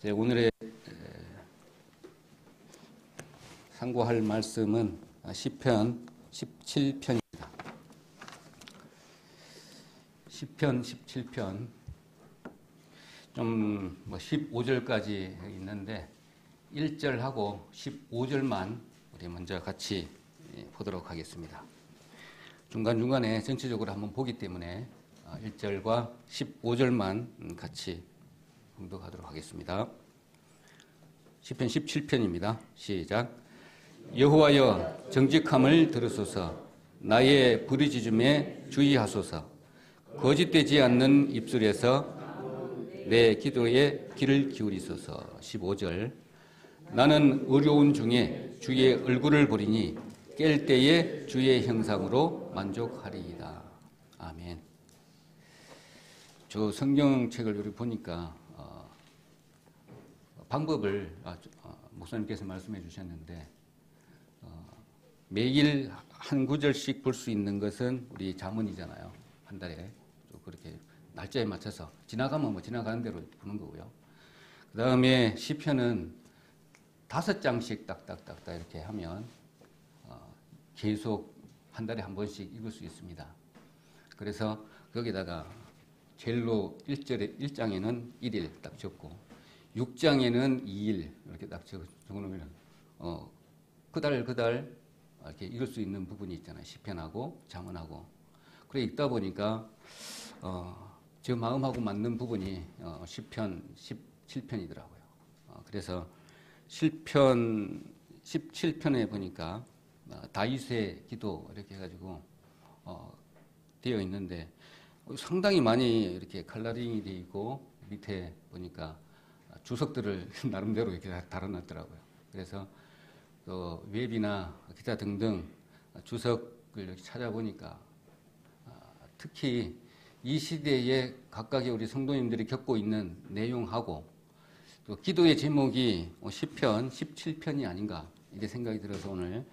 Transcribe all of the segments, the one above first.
오늘의 상고할 말씀은 시편 17편입니다. 시편 17편 좀 15절까지 있는데 1절하고 15절만 우리 먼저 같이 보도록 하겠습니다. 중간중간에 전체적으로 한번 보기 때문에 1절과 15절만 같이 공독하도록 하겠습니다. 시편 17편입니다. 시작. 여호와여 정직함을 들으소서. 나의 부르짖음에 주의하소서. 거짓되지 않는 입술에서 내 기도에 귀를 기울이소서. 15절. 나는 어려운 중에 주의 얼굴을 보리니 깰 때에 주의 형상으로 만족하리이다. 아멘. 저 성경책을 여기 보니까 방법을 목사님께서 말씀해 주셨는데 매일 한 구절씩 볼 수 있는 것은 우리 잠언이잖아요. 한 달에 그렇게 날짜에 맞춰서 지나가면 지나가는 대로 보는 거고요. 그 다음에 시편은 5장씩 딱딱딱딱 이렇게 하면 계속 한 달에 한 번씩 읽을 수 있습니다. 그래서 거기다가 젤로 1장에는 1일 딱 적고 6장에는 2일 이렇게 딱 적어놓으면 그달 이렇게 읽을 수 있는 부분이 있잖아요. 시편하고 잠언하고. 그래 읽다 보니까 제 마음하고 맞는 부분이 시편 17편이더라고요. 그래서 시편 17편에 보니까 다윗의 기도 이렇게 해가지고 되어 있는데 상당히 많이 이렇게 컬러링이 되어 있고 밑에 보니까 주석들을 나름대로 이렇게 달아놨더라고요. 그래서 또 웹이나 기타 등등 주석을 이렇게 찾아보니까 특히 이 시대에 각각의 우리 성도님들이 겪고 있는 내용하고 또 기도의 제목이 시편 17편이 아닌가 이렇게 생각이 들어서 오늘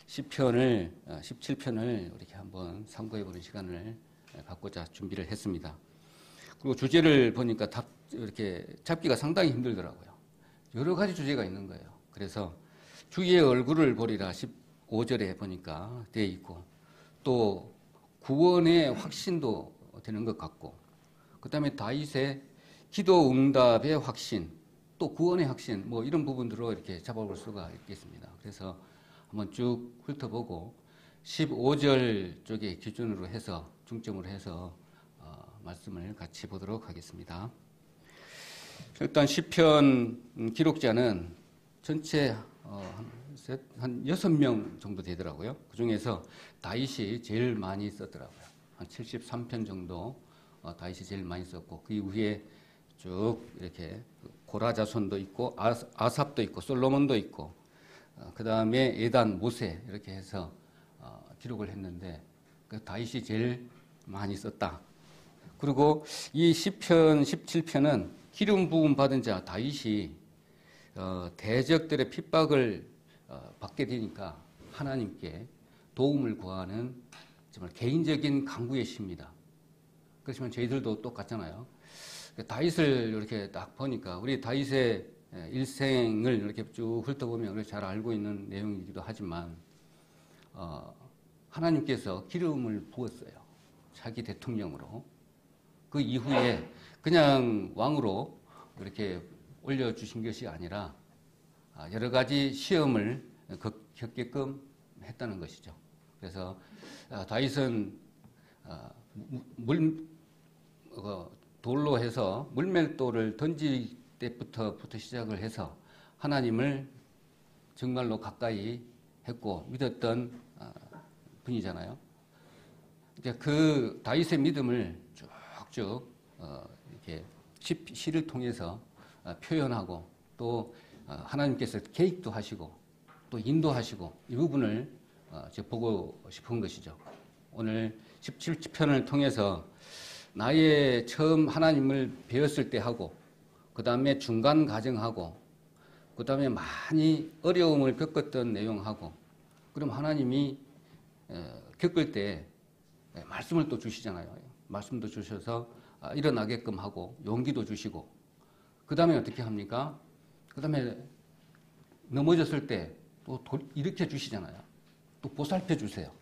시편을 17편을 이렇게 한번 상고해보는 시간을 갖고자 준비를 했습니다. 그리고 주제를 보니까 이렇게 잡기가 상당히 힘들더라고요. 여러 가지 주제가 있는 거예요. 그래서 주의 얼굴을 보리라 15절에 보니까 되어 있고 또 구원의 확신도 되는 것 같고 그 다음에 다윗의 기도 응답의 확신 또 구원의 확신 이런 부분들로 이렇게 잡아볼 수가 있겠습니다. 그래서 한번 쭉 훑어보고 15절 쪽에 기준으로 해서 중점으로 해서 말씀을 같이 보도록 하겠습니다. 일단 시편 기록자는 전체 한 6명 정도 되더라고요. 그 중에서 다윗이 제일 많이 썼더라고요. 한 73편 정도 다윗이 제일 많이 썼고 그 이후에 쭉 이렇게 고라 자손도 있고 아삽도 있고 솔로몬도 있고 그 다음에 에단, 모세 이렇게 해서 기록을 했는데 그 다윗이 제일 많이 썼다. 그리고 이 시편 17편은 기름 부음 받은 자 다윗이 대적들의 핍박을 받게 되니까 하나님께 도움을 구하는 정말 개인적인 간구의 시입니다. 그렇지만 저희들도 똑같잖아요. 다윗을 이렇게 딱 보니까 우리 다윗의 일생을 이렇게 쭉 훑어보면 잘 알고 있는 내용이기도 하지만 하나님께서 기름을 부었어요. 자기 대통령으로. 그 이후에 그냥 왕으로 이렇게 올려주신 것이 아니라 여러 가지 시험을 겪게끔 했다는 것이죠. 그래서 다윗은 돌로 해서 물맷돌을 던질 때부터 시작을 해서 하나님을 정말로 가까이 했고 믿었던 분이잖아요. 그 다윗의 믿음을 쭉쭉 이렇게 시를 통해서 표현하고 또 하나님께서 계획도 하시고 또 인도하시고 이 부분을 보고 싶은 것이죠. 오늘 17편을 통해서 나의 처음 하나님을 배웠을 때 하고 그 다음에 중간 과정하고 그 다음에 많이 어려움을 겪었던 내용하고 그럼 하나님이 겪을 때 말씀을 또 주시잖아요. 말씀도 주셔서 일어나게끔 하고 용기도 주시고 그 다음에 어떻게 합니까? 그 다음에 넘어졌을 때 또 일으켜 주시잖아요. 또 보살펴 주세요.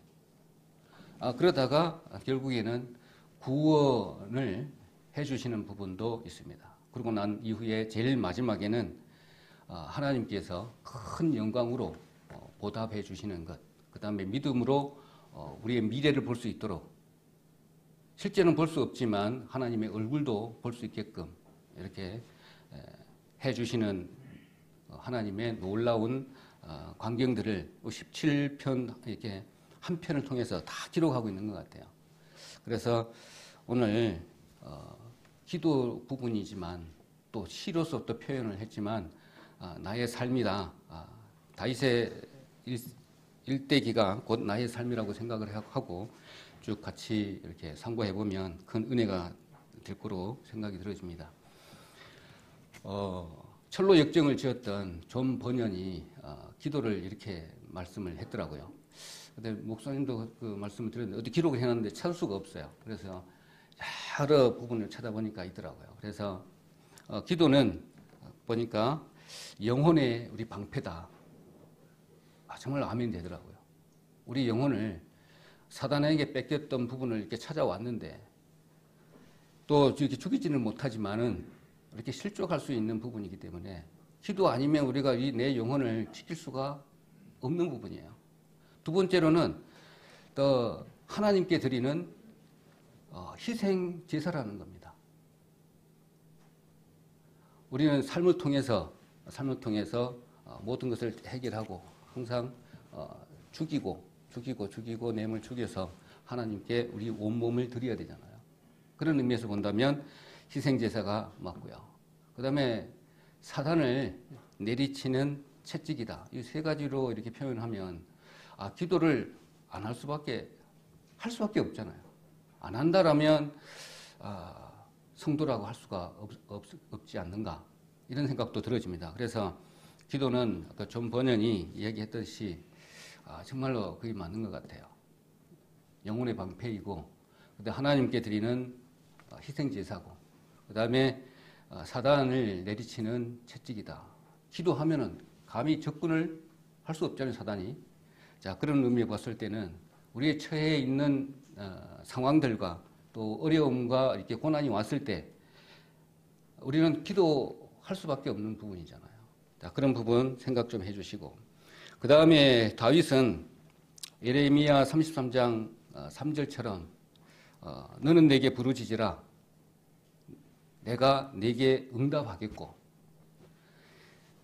그러다가 결국에는 구원을 해주시는 부분도 있습니다. 그리고 난 이후에 제일 마지막에는 하나님께서 큰 영광으로 보답해 주시는 것, 그 다음에 믿음으로 우리의 미래를 볼 수 있도록, 실제는 볼 수 없지만 하나님의 얼굴도 볼 수 있게끔 이렇게 해 주시는 하나님의 놀라운 광경들을 17편 이렇게 한 편을 통해서 다 기록하고 있는 것 같아요. 그래서 오늘 기도 부분이지만 또 시로서 또 표현을 했지만 나의 삶이다. 다윗의 일대기가 곧 나의 삶이라고 생각을 하고 쭉 같이 이렇게 상고해 보면 큰 은혜가 될 거로 생각이 들어집니다. 철로 역정을 지었던 존 버년이 기도를 이렇게 말씀을 했더라고요. 근데 목사님도 그 말씀을 드렸는데 어디 기록을 해놨는데 찾을 수가 없어요. 그래서 여러 부분을 찾아보니까 있더라고요. 그래서 기도는 보니까 영혼의 우리 방패다. 정말 아멘 되더라고요. 우리 영혼을 사단에게 뺏겼던 부분을 이렇게 찾아왔는데 또 이렇게 죽이지는 못하지만은 이렇게 실족할 수 있는 부분이기 때문에 기도 아니면 우리가 내 영혼을 지킬 수가 없는 부분이에요. 두 번째로는 또 하나님께 드리는 희생 제사라는 겁니다. 우리는 삶을 통해서 모든 것을 해결하고 항상 죽이고 뇌물 죽여서 하나님께 우리 온몸을 드려야 되잖아요. 그런 의미에서 본다면 희생 제사가 맞고요. 그 다음에 사단을 내리치는 채찍이다. 이 세 가지로 이렇게 표현하면 기도를 안 할 수밖에 없잖아요. 안 한다라면 성도라고 할 수가 없지 않는가 이런 생각도 들어집니다. 그래서 기도는 아까 존 버년이 이야기했듯이 정말로 그게 맞는 것 같아요. 영혼의 방패이고 하나님께 드리는 희생제사고 그 다음에 사단을 내리치는 채찍이다. 기도하면은 감히 접근을 할 수 없잖아요, 사단이. 자, 그런 의미에 봤을 때는 우리의 처해 있는 상황들과 또 어려움과 이렇게 고난이 왔을 때 우리는 기도할 수밖에 없는 부분이잖아요. 자, 그런 부분 생각 좀 해주시고 그 다음에 다윗은 예레미야 33장 3절처럼 너는 내게 부르짖으라 내가 내게 응답하겠고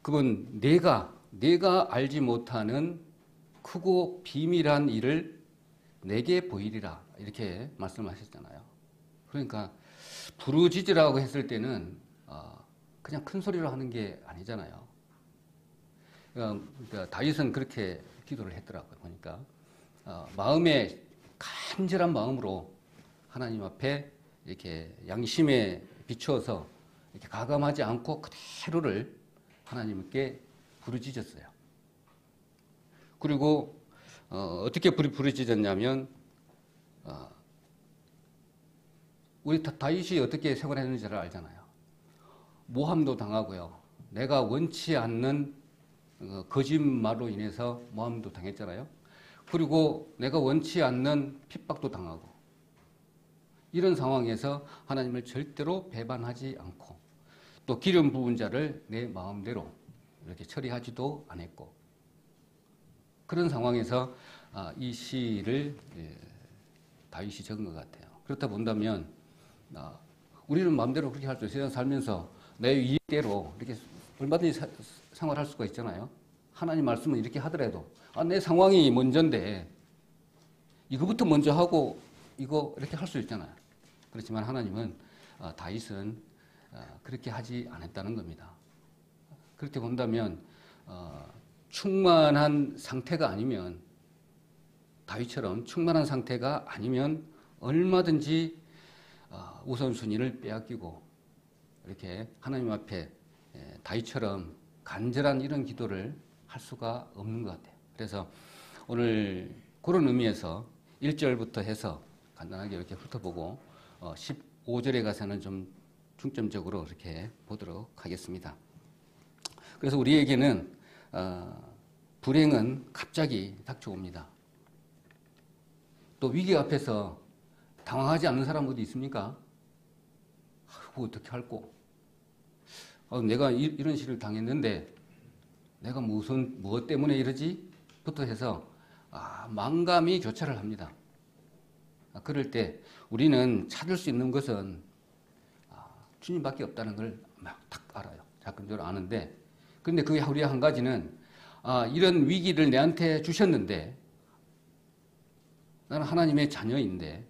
그건 내가 알지 못하는 크고 비밀한 일을 내게 보이리라 이렇게 말씀하셨잖아요. 그러니까 부르짖으라고 했을 때는 그냥 큰 소리로 하는 게 아니잖아요. 그러니까 다윗은 그렇게 기도를 했더라고요. 보니까 마음에 간절한 마음으로 하나님 앞에 이렇게 양심에 비추어서 이렇게 가감하지 않고 그대로를 하나님께 부르짖었어요. 그리고 어떻게 부르짖었냐면 우리 다윗이 어떻게 생활했는지를 알잖아요. 모함도 당하고요. 내가 원치 않는 거짓말로 인해서 모함도 당했잖아요. 그리고 내가 원치 않는 핍박도 당하고 이런 상황에서 하나님을 절대로 배반하지 않고 또 기름 부은 자를 내 마음대로 이렇게 처리하지도 않았고 그런 상황에서 이 시를 다윗이 적은 것 같아요. 그렇다 본다면 우리는 마음대로 그렇게 할 수 있어요. 세상 살면서 내 이익대로 이렇게 얼마든지 생활할 수가 있잖아요. 하나님 말씀은 이렇게 하더라도 내 상황이 먼저인데 이거부터 먼저 하고 이거 이렇게 할 수 있잖아요. 그렇지만 하나님은 다윗은 그렇게 하지 않았다는 겁니다. 그렇게 본다면 충만한 상태가 아니면 다윗처럼 충만한 상태가 아니면 얼마든지 우선순위를 빼앗기고 이렇게 하나님 앞에 다윗처럼 간절한 이런 기도를 할 수가 없는 것 같아요. 그래서 오늘 그런 의미에서 1절부터 해서 간단하게 이렇게 훑어보고 15절에 가서는 좀 중점적으로 이렇게 보도록 하겠습니다. 그래서 우리에게는 불행은 갑자기 닥쳐옵니다. 또 위기 앞에서 당황하지 않는 사람들도 있습니까? 어떻게 할꼬? 내가 이런 시를 당했는데 내가 무엇 때문에 이러지? 부터 해서 망감이 교차를 합니다. 그럴 때 우리는 찾을 수 있는 것은 주님밖에 없다는 걸 딱 알아요. 자금적으로 아는데, 그런데 그게 우리 한 가지는 이런 위기를 내한테 주셨는데 나는 하나님의 자녀인데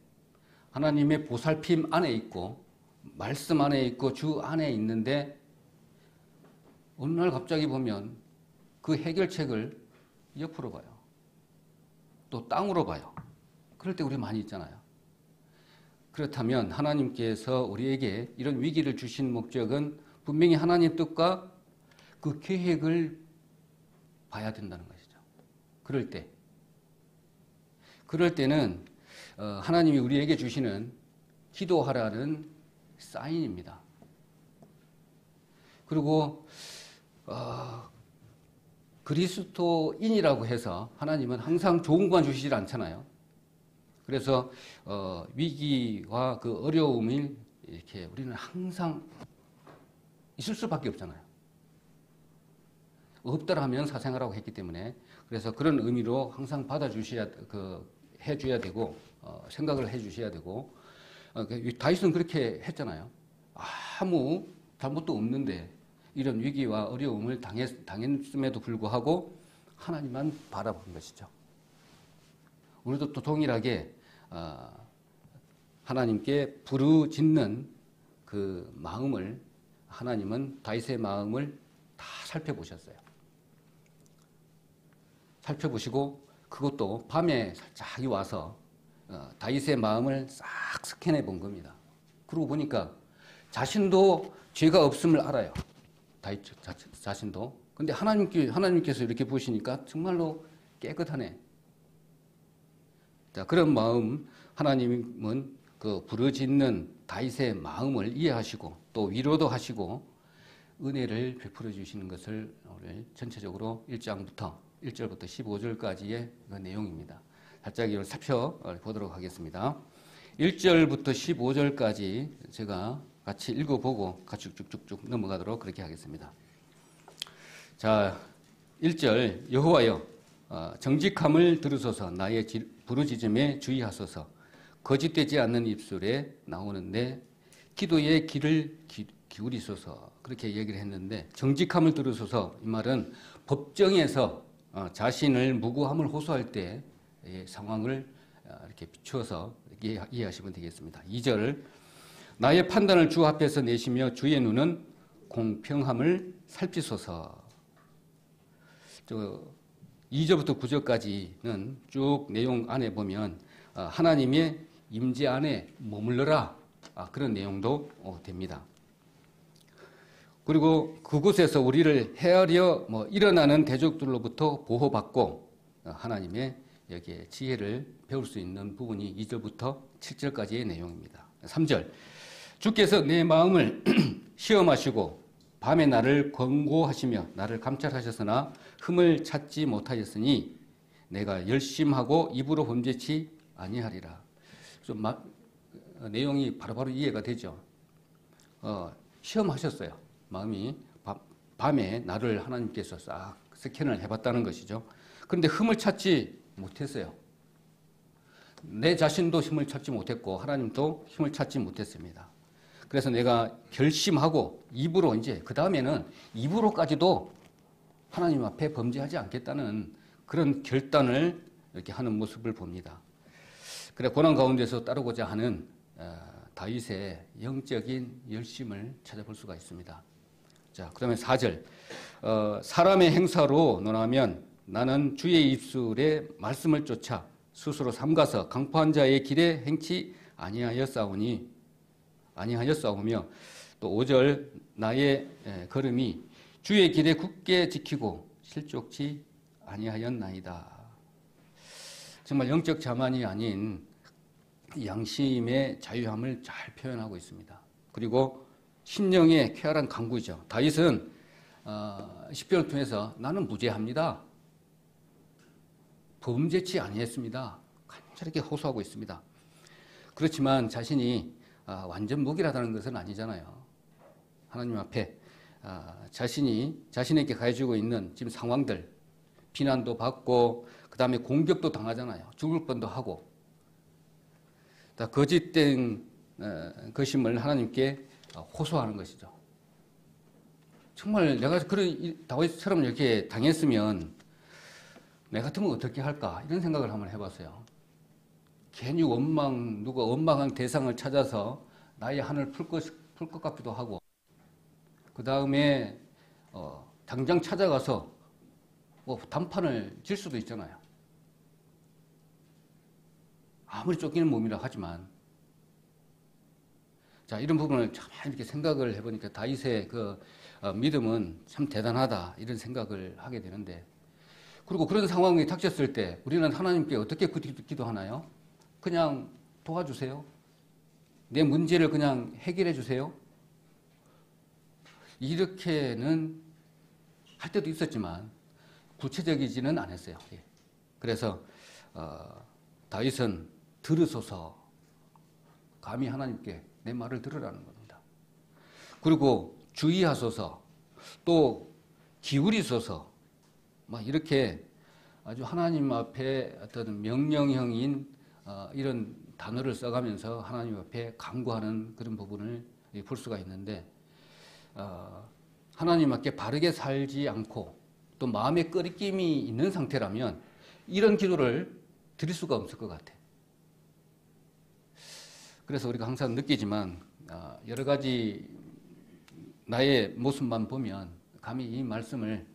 하나님의 보살핌 안에 있고 말씀 안에 있고 주 안에 있는데 어느 날 갑자기 보면 그 해결책을 옆으로 봐요. 또 땅으로 봐요. 그럴 때 우리 많이 있잖아요. 그렇다면 하나님께서 우리에게 이런 위기를 주신 목적은 분명히 하나님 뜻과 그 계획을 봐야 된다는 것이죠. 그럴 때는 하나님이 우리에게 주시는 기도하라는 사인입니다. 그리고 그리스도인이라고 해서 하나님은 항상 좋은 것만 주시질 않잖아요. 그래서 위기와 그 어려움이 이렇게 우리는 항상 있을 수밖에 없잖아요. 없더라면 사생활하고 했기 때문에, 그래서 그런 의미로 항상 해줘야 되고 생각을 해주셔야 되고, 다윗은 그렇게 했잖아요. 아무 잘못도 없는데 이런 위기와 어려움을 당했음에도 불구하고 하나님만 바라본 것이죠. 오늘도 또 동일하게 하나님께 부르짖는 그 마음을 하나님은 다윗의 마음을 다 살펴보셨어요. 살펴보시고 그것도 밤에 살짝 와서 다윗의 마음을 싹 스캔해 본 겁니다. 그러고 보니까 자신도 죄가 없음을 알아요. 다윗 자신도. 근데 하나님께서 이렇게 보시니까 정말로 깨끗하네. 자, 그런 마음, 하나님은 그 부르짖는 다윗의 마음을 이해하시고 또 위로도 하시고 은혜를 베풀어 주시는 것을 오늘 전체적으로 1절부터 15절까지의 그 내용입니다. 살짝 이걸 살펴보도록 하겠습니다. 1절부터 15절까지 제가 같이 읽어보고 같이 쭉쭉쭉 넘어가도록 그렇게 하겠습니다. 자, 1절 여호와여 정직함을 들으소서 나의 부르짖음에 주의하소서 거짓되지 않는 입술에 나오는데 기도의 귀를 기울이소서 그렇게 얘기를 했는데 정직함을 들으소서 이 말은 법정에서 자신을 무고함을 호소할 때 상황을 이렇게 비추어서 이해하시면 되겠습니다. 2절 나의 판단을 주 앞에서 내시며 주의 눈은 공평함을 살피소서. 2절부터 9절까지는 쭉 내용 안에 보면 하나님의 임재 안에 머물러라 그런 내용도 됩니다. 그리고 그곳에서 우리를 헤아려 일어나는 대적들로부터 보호받고 하나님의 여기에 지혜를 배울 수 있는 부분이 2절부터 7절까지의 내용입니다. 3절 주께서 내 마음을 시험하시고 밤에 나를 권고하시며 나를 감찰하셨으나 흠을 찾지 못하였으니 내가 열심하고 입으로 범죄치 아니하리라. 좀 내용이 바로바로 이해가 되죠. 시험하셨어요. 마음이 밤에 나를 하나님께서 싹 스캔을 해봤다는 것이죠. 그런데 흠을 찾지 못했어요. 내 자신도 힘을 찾지 못했고 하나님도 힘을 찾지 못했습니다. 그래서 내가 결심하고 입으로 이제 그 다음에는 입으로까지도 하나님 앞에 범죄하지 않겠다는 그런 결단을 이렇게 하는 모습을 봅니다. 그래 고난 가운데서 따르고자 하는 다윗의 영적인 열심을 찾아볼 수가 있습니다. 자, 그다음에 4절 사람의 행사로 논하면 나는 주의 입술의 말씀을 쫓아 스스로 삼가서 강포한 자의 길에 행치 아니하였사오며 또 5절 나의 걸음이 주의 길에 굳게 지키고 실족치 아니하였나이다. 정말 영적 자만이 아닌 양심의 자유함을 잘 표현하고 있습니다. 그리고 심령의 쾌활한 강구이죠. 다윗은 시편을 통해서 나는 무죄합니다. 범죄치 아니했습니다. 간절하게 호소하고 있습니다. 그렇지만 자신이 완전 무기라다는 것은 아니잖아요. 하나님 앞에 자신에게 가해지고 있는 지금 상황들, 비난도 받고 그 다음에 공격도 당하잖아요. 죽을 뻔도 하고 다 거짓된 것임을 하나님께 호소하는 것이죠. 정말 내가 그런 다윗처럼 이렇게 당했으면 내 같으면 어떻게 할까 이런 생각을 한번 해봤어요. 괜히 누가 원망한 대상을 찾아서 나의 한을 풀 것 같기도 하고 그 다음에 당장 찾아가서 단판을 질 수도 있잖아요. 아무리 쫓기는 몸이라 하지만 자 이런 부분을 참 이렇게 생각을 해보니까 다윗의 그 믿음은 참 대단하다 이런 생각을 하게 되는데 그리고 그런 상황이 닥쳤을 때 우리는 하나님께 어떻게 기도하나요? 그냥 도와주세요. 내 문제를 그냥 해결해 주세요. 이렇게는 할 때도 있었지만 구체적이지는 않았어요. 그래서 다윗은 들으소서 감히 하나님께 내 말을 들으라는 겁니다. 그리고 주의하소서 또 기울이소서 막 이렇게 아주 하나님 앞에 어떤 명령형인 이런 단어를 써가면서 하나님 앞에 간구하는 그런 부분을 볼 수가 있는데 하나님 앞에 바르게 살지 않고 또 마음에 꺼리낌이 있는 상태라면 이런 기도를 드릴 수가 없을 것 같아요. 그래서 우리가 항상 느끼지만 여러 가지 나의 모습만 보면 감히 이 말씀을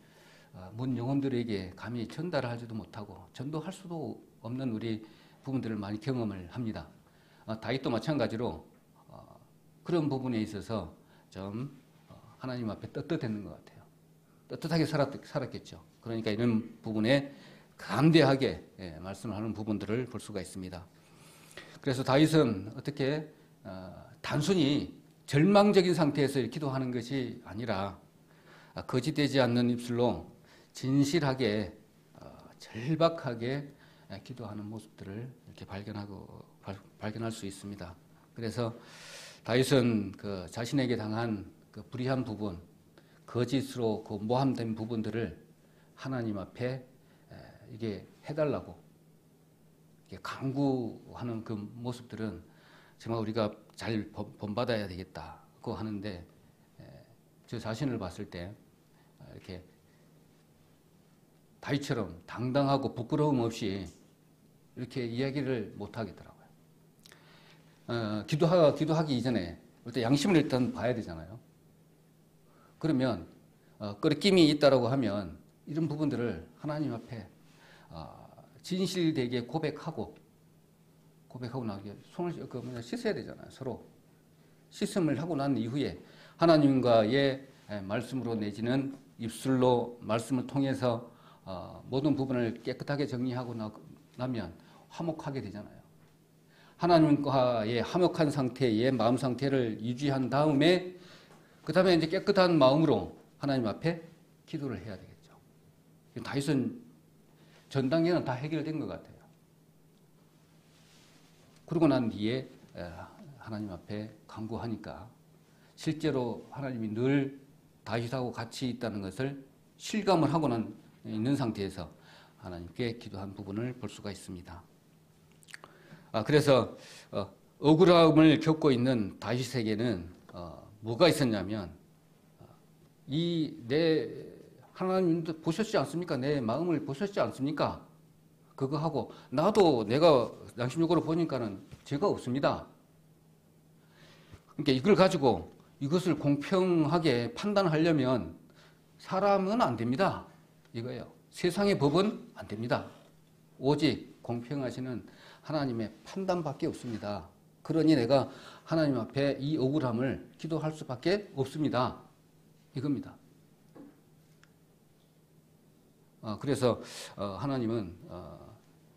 문 영혼들에게 감히 전달하지도 못하고 전도할 수도 없는 우리 부분들을 많이 경험을 합니다. 다윗도 마찬가지로 그런 부분에 있어서 좀 하나님 앞에 떳떳했는 것 같아요. 떳떳하게 살았겠죠. 그러니까 이런 부분에 감대하게 말씀을 하는 부분들을 볼 수가 있습니다. 그래서 다윗은 어떻게 단순히 절망적인 상태에서 기도하는 것이 아니라 거짓되지 않는 입술로 진실하게 절박하게 기도하는 모습들을 이렇게 발견할 수 있습니다. 그래서 다윗은 그 자신에게 당한 그 불의한 부분, 거짓으로 그 모함된 부분들을 하나님 앞에 이게 해달라고 이렇게 간구하는 그 모습들은 정말 우리가 잘 본받아야 되겠다고 하는데 저 자신을 봤을 때 이렇게 다윗처럼 당당하고 부끄러움 없이 이렇게 이야기를 못 하겠더라고요. 기도하기 이전에 일단 양심을 일단 봐야 되잖아요. 그러면 끄리낌이 있다라고 하면 이런 부분들을 하나님 앞에 진실되게 고백하고 나게 손을 씻어야 되잖아요. 서로 씻음을 하고 난 이후에 하나님과의 말씀으로 내지는 입술로 말씀을 통해서 모든 부분을 깨끗하게 정리하고 나면 화목하게 되잖아요. 하나님과의 화목한 상태의 마음 상태를 유지한 다음에 그 다음에 이제 깨끗한 마음으로 하나님 앞에 기도를 해야 되겠죠. 다윗은 전 단계는 다 해결된 것 같아요. 그러고 난 뒤에 하나님 앞에 간구하니까 실제로 하나님이 늘 다윗하고 같이 있다는 것을 실감을 하고 있는 상태에서 하나님께 기도한 부분을 볼 수가 있습니다. 그래서 억울함을 겪고 있는 다윗에게는 뭐가 있었냐면 하나님도 보셨지 않습니까? 내 마음을 보셨지 않습니까? 그거 하고 나도 내가 양심적으로 보니까는 죄가 없습니다. 그러니까 이걸 가지고 이것을 공평하게 판단하려면 사람은 안 됩니다. 이거예요. 세상의 법은 안 됩니다. 오직 공평하시는 하나님의 판단밖에 없습니다. 그러니 내가 하나님 앞에 이 억울함을 기도할 수밖에 없습니다. 이겁니다. 그래서 하나님은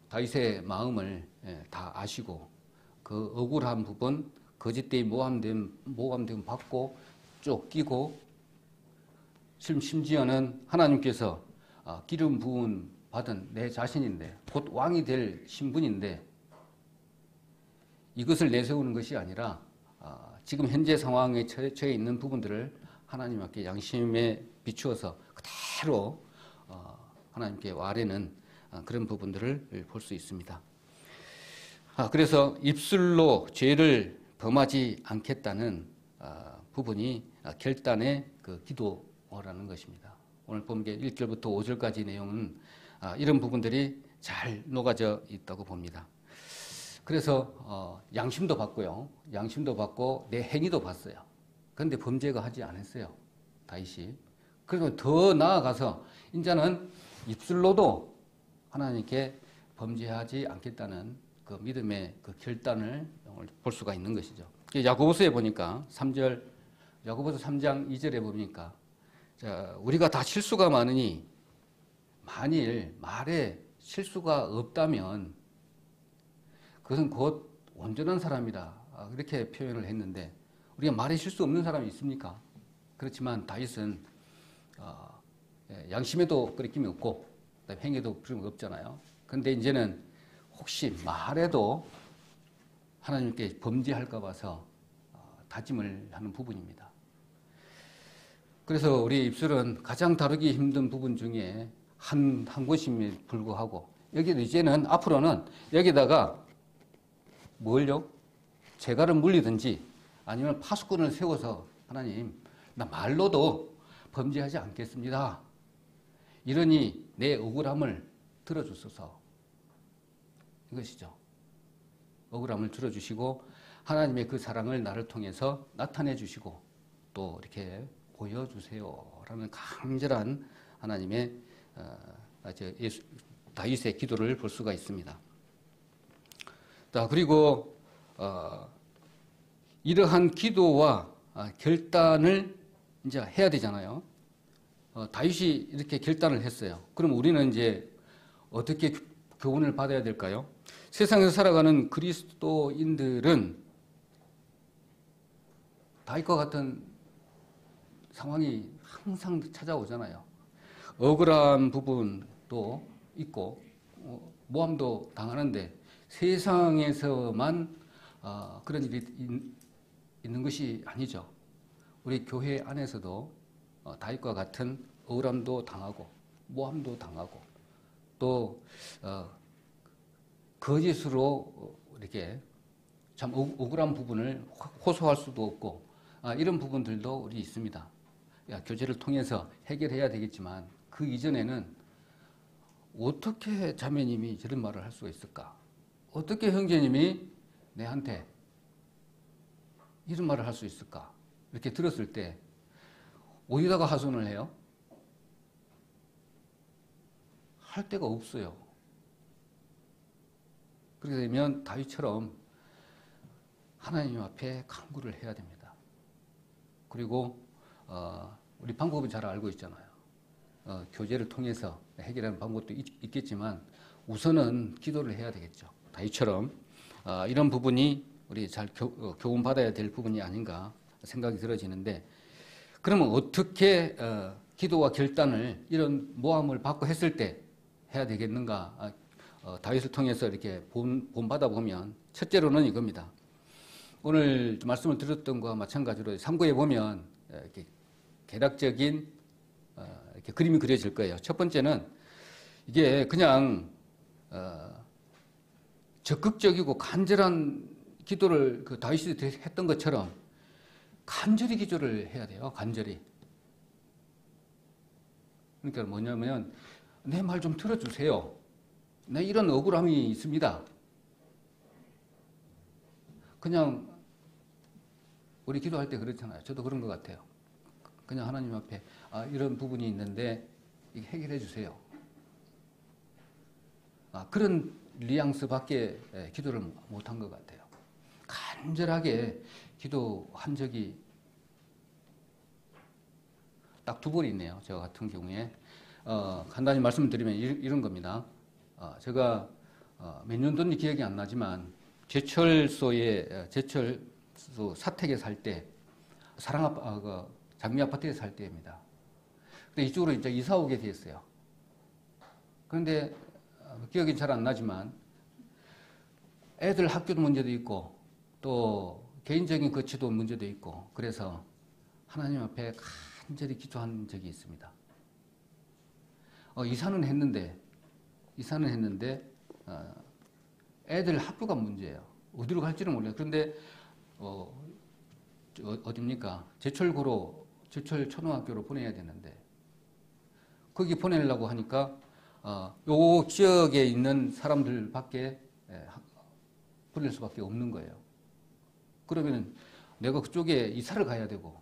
다윗의 마음을 다 아시고 그 억울한 부분, 거짓되이 모함됨 받고 쫓기고 심지어는 하나님께서 기름 부은 받은 내 자신인데 곧 왕이 될 신분인데 이것을 내세우는 것이 아니라 지금 현재 상황에 처해 있는 부분들을 하나님 앞에 양심에 비추어서 그대로 하나님께 아뢰는 그런 부분들을 볼 수 있습니다. 그래서 입술로 죄를 범하지 않겠다는 부분이 결단의 그 기도라는 것입니다. 오늘 본계 1절부터 5절까지 내용은 이런 부분들이 잘 녹아져 있다고 봅니다. 그래서 양심도 봤고요. 양심도 봤고 내 행위도 봤어요. 그런데 범죄가 하지 않았어요. 다윗이. 그리고 더 나아가서 이제는 입술로도 하나님께 범죄하지 않겠다는 그 믿음의 그 결단을 볼 수가 있는 것이죠. 야고보서에 보니까 3절, 야고보서 3장 2절에 보니까 자, 우리가 다 실수가 많으니 만일 말에 실수가 없다면 그것은 곧 온전한 사람이다. 이렇게 표현을 했는데 우리가 말에 실수 없는 사람이 있습니까? 그렇지만 다윗은 양심에도 끄리낌이 없고 행위에도 그런 거 없잖아요. 그런데 이제는 혹시 말에도 하나님께 범죄할까 봐서 다짐을 하는 부분입니다. 그래서 우리 입술은 가장 다루기 힘든 부분 중에 한 곳임에 불구하고 여기도 이제는 앞으로는 여기다가 뭘요? 재갈을 물리든지 아니면 파수꾼을 세워서 하나님 나 말로도 범죄하지 않겠습니다. 이러니 내 억울함을 들어주소서. 이것이죠. 억울함을 들어주시고 하나님의 그 사랑을 나를 통해서 나타내 주시고 또 이렇게 보여주세요. 라는 간절한 하나님의 다윗의 기도를 볼 수가 있습니다. 그리고 이러한 기도와 결단을 이제 해야 되잖아요. 다윗이 이렇게 결단을 했어요. 그럼 우리는 이제 어떻게 교훈을 받아야 될까요? 세상에서 살아가는 그리스도인들은 다윗과 같은 상황이 항상 찾아오잖아요. 억울한 부분도 있고 모함도 당하는데 세상에서만 그런 일이 있는 것이 아니죠. 우리 교회 안에서도 다윗과 같은 억울함도 당하고 모함도 당하고 또 거짓으로 이렇게 참 억울한 부분을 호소할 수도 없고 이런 부분들도 우리 있습니다. 교제를 통해서 해결해야 되겠지만 그 이전에는 어떻게 자매님이 저런 말을 할 수가 있을까? 어떻게 형제님이 내한테 이런 말을 할 수 있을까? 이렇게 들었을 때 어디다가 하소연을 해요? 할 데가 없어요. 그렇게 되면 다윗처럼 하나님 앞에 간구를 해야 됩니다. 그리고 우리 방법은 잘 알고 있잖아요. 교제를 통해서 해결하는 방법도 있겠지만 우선은 기도를 해야 되겠죠. 다윗처럼 이런 부분이 우리 잘 교훈 받아야 될 부분이 아닌가 생각이 들어지는데 그러면 어떻게 기도와 결단을 이런 모함을 받고 했을 때 해야 되겠는가? 다윗을 통해서 이렇게 본받아 보면 첫째로는 이겁니다. 오늘 말씀을 드렸던 것과 마찬가지로 3구에 보면 이렇게 개략적인 이렇게 그림이 그려질 거예요. 첫 번째는 이게 그냥 적극적이고 간절한 기도를 그 다윗이 했던 것처럼 간절히 기도를 해야 돼요. 간절히. 그러니까 뭐냐면 내 말 좀 들어주세요. 내 이런 억울함이 있습니다. 그냥 우리 기도할 때 그렇잖아요. 저도 그런 것 같아요. 그냥 하나님 앞에 이런 부분이 있는데 해결해 주세요. 그런 뉘앙스밖에 기도를 못한 것 같아요. 간절하게 기도한 적이 딱 두 번 있네요. 저 같은 경우에 간단히 말씀을 드리면 이런 겁니다. 제가 몇 년도인지 기억이 안 나지만 제철소 사택에 살 때 장미 아파트에 살 때입니다. 근데 이쪽으로 이제 이사 오게 됐어요. 그런데 기억이 잘 안 나지만 애들 학교 문제도 있고 또 개인적인 거취도 문제도 있고 그래서 하나님 앞에 간절히 기도한 적이 있습니다. 이사는 했는데 애들 학교가 문제예요. 어디로 갈지는 몰라요. 그런데 어딥니까? 제철 초등학교로 보내야 되는데 거기 보내려고 하니까 요 지역에 있는 사람들밖에 보낼 수밖에 없는 거예요. 그러면 내가 그쪽에 이사를 가야 되고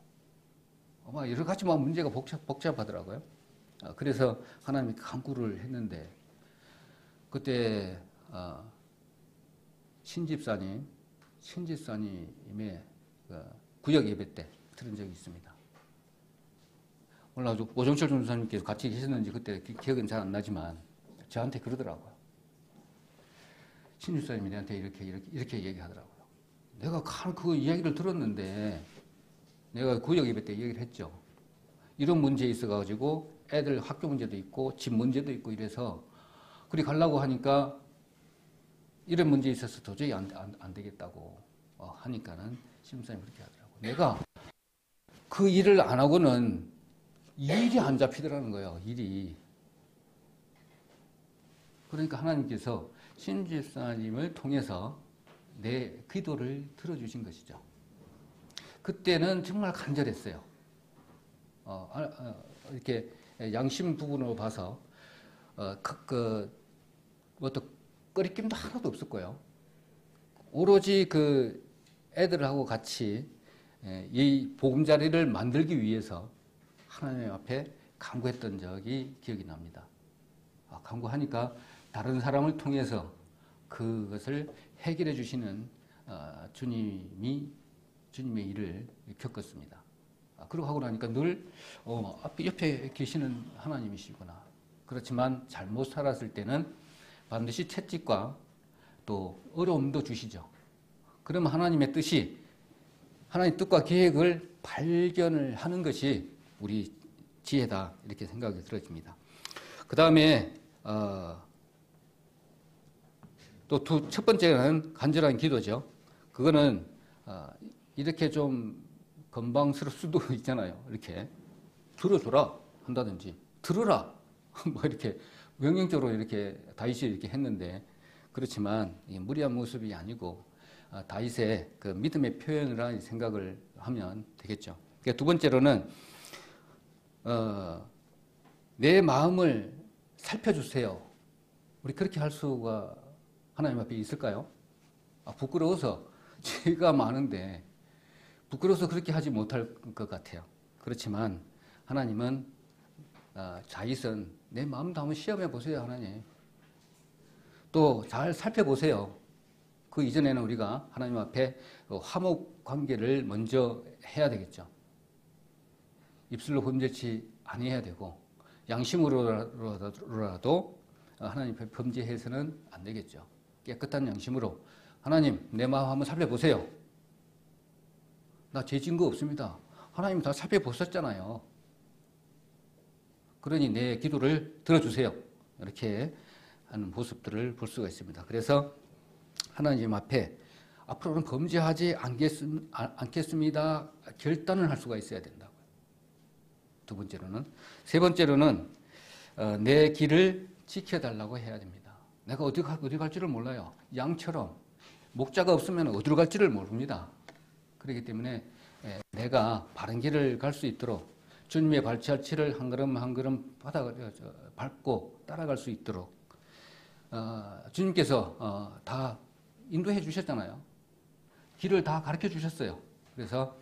아마 여러 가지 문제가 복잡하더라고요. 그래서 하나님이 간구를 했는데 그때 신집사님의 구역 예배 때 들은 적이 있습니다. 몰라 오정철 전도사님께서 같이 계셨는지 그때 기억은 잘 안 나지만 저한테 그러더라고요. 신집사님이 내한테 이렇게 얘기하더라고요. 내가 그 이야기를 들었는데 내가 구역 예배 때 얘기를 했죠. 이런 문제에 있어가지고 애들 학교 문제도 있고 집 문제도 있고 이래서 그리 가려고 하니까 이런 문제에 있어서 도저히 안 되겠다고 하니까는 신집사님이 그렇게 하더라고요. 내가 그 일을 안 하고는 일이 안 잡히더라는 거예요. 일이. 그러니까 하나님께서 신집사님을 통해서 내 기도를 들어주신 것이죠. 그때는 정말 간절했어요. 이렇게 양심 부분으로 봐서 어떤 꺼리낌도 하나도 없었고요. 오로지 그 애들하고 같이 이 보금자리를 만들기 위해서 하나님 앞에 간구했던 적이 기억이 납니다. 간구하니까 다른 사람을 통해서 그것을 해결해 주시는 주님의 일을 겪었습니다. 그러고 하고 나니까 늘 옆에 계시는 하나님이시구나. 그렇지만 잘못 살았을 때는 반드시 채찍과 또 어려움도 주시죠. 그러면 하나님의 뜻이 하나님의 뜻과 계획을 발견을 하는 것이 우리 지혜다 이렇게 생각이 들어집니다. 그 다음에 또 첫 번째는 간절한 기도죠. 그거는 이렇게 좀 건방스러울 수도 있잖아요. 이렇게 들어줘라 한다든지 들어라 뭐 이렇게 명령적으로 이렇게 다윗이 이렇게 했는데 그렇지만 무리한 모습이 아니고 다윗의 그 믿음의 표현이라 생각을 하면 되겠죠. 두 번째로는 내 마음을 살펴주세요. 우리 그렇게 할 수가 하나님 앞에 있을까요? 부끄러워서 죄가 많은데 부끄러워서 그렇게 하지 못할 것 같아요. 그렇지만 하나님은 다윗은 내 마음도 한번 시험해 보세요. 하나님. 또 잘 살펴보세요. 그 이전에는 우리가 하나님 앞에 화목 관계를 먼저 해야 되겠죠. 입술로 범죄치 아니해야 되고 양심으로라도 하나님 앞에 범죄해서는 안 되겠죠. 깨끗한 양심으로 하나님 내 마음 한번 살펴보세요. 나 죄 지은 거 없습니다. 하나님 다 살펴보셨잖아요. 그러니 내 기도를 들어주세요. 이렇게 하는 모습들을 볼 수가 있습니다. 그래서 하나님 앞에 앞으로는 범죄하지 않겠습니다. 결단을 할 수가 있어야 된다고요. 두 번째로는. 세 번째로는 내 길을 지켜달라고 해야 됩니다. 내가 어디 갈지를 몰라요. 양처럼 목자가 없으면 어디로 갈지를 모릅니다. 그렇기 때문에 내가 바른 길을 갈 수 있도록 주님의 발자취를 한 걸음 한 걸음 밟고 따라갈 수 있도록 주님께서 다 인도해 주셨잖아요. 길을 다 가르쳐 주셨어요. 그래서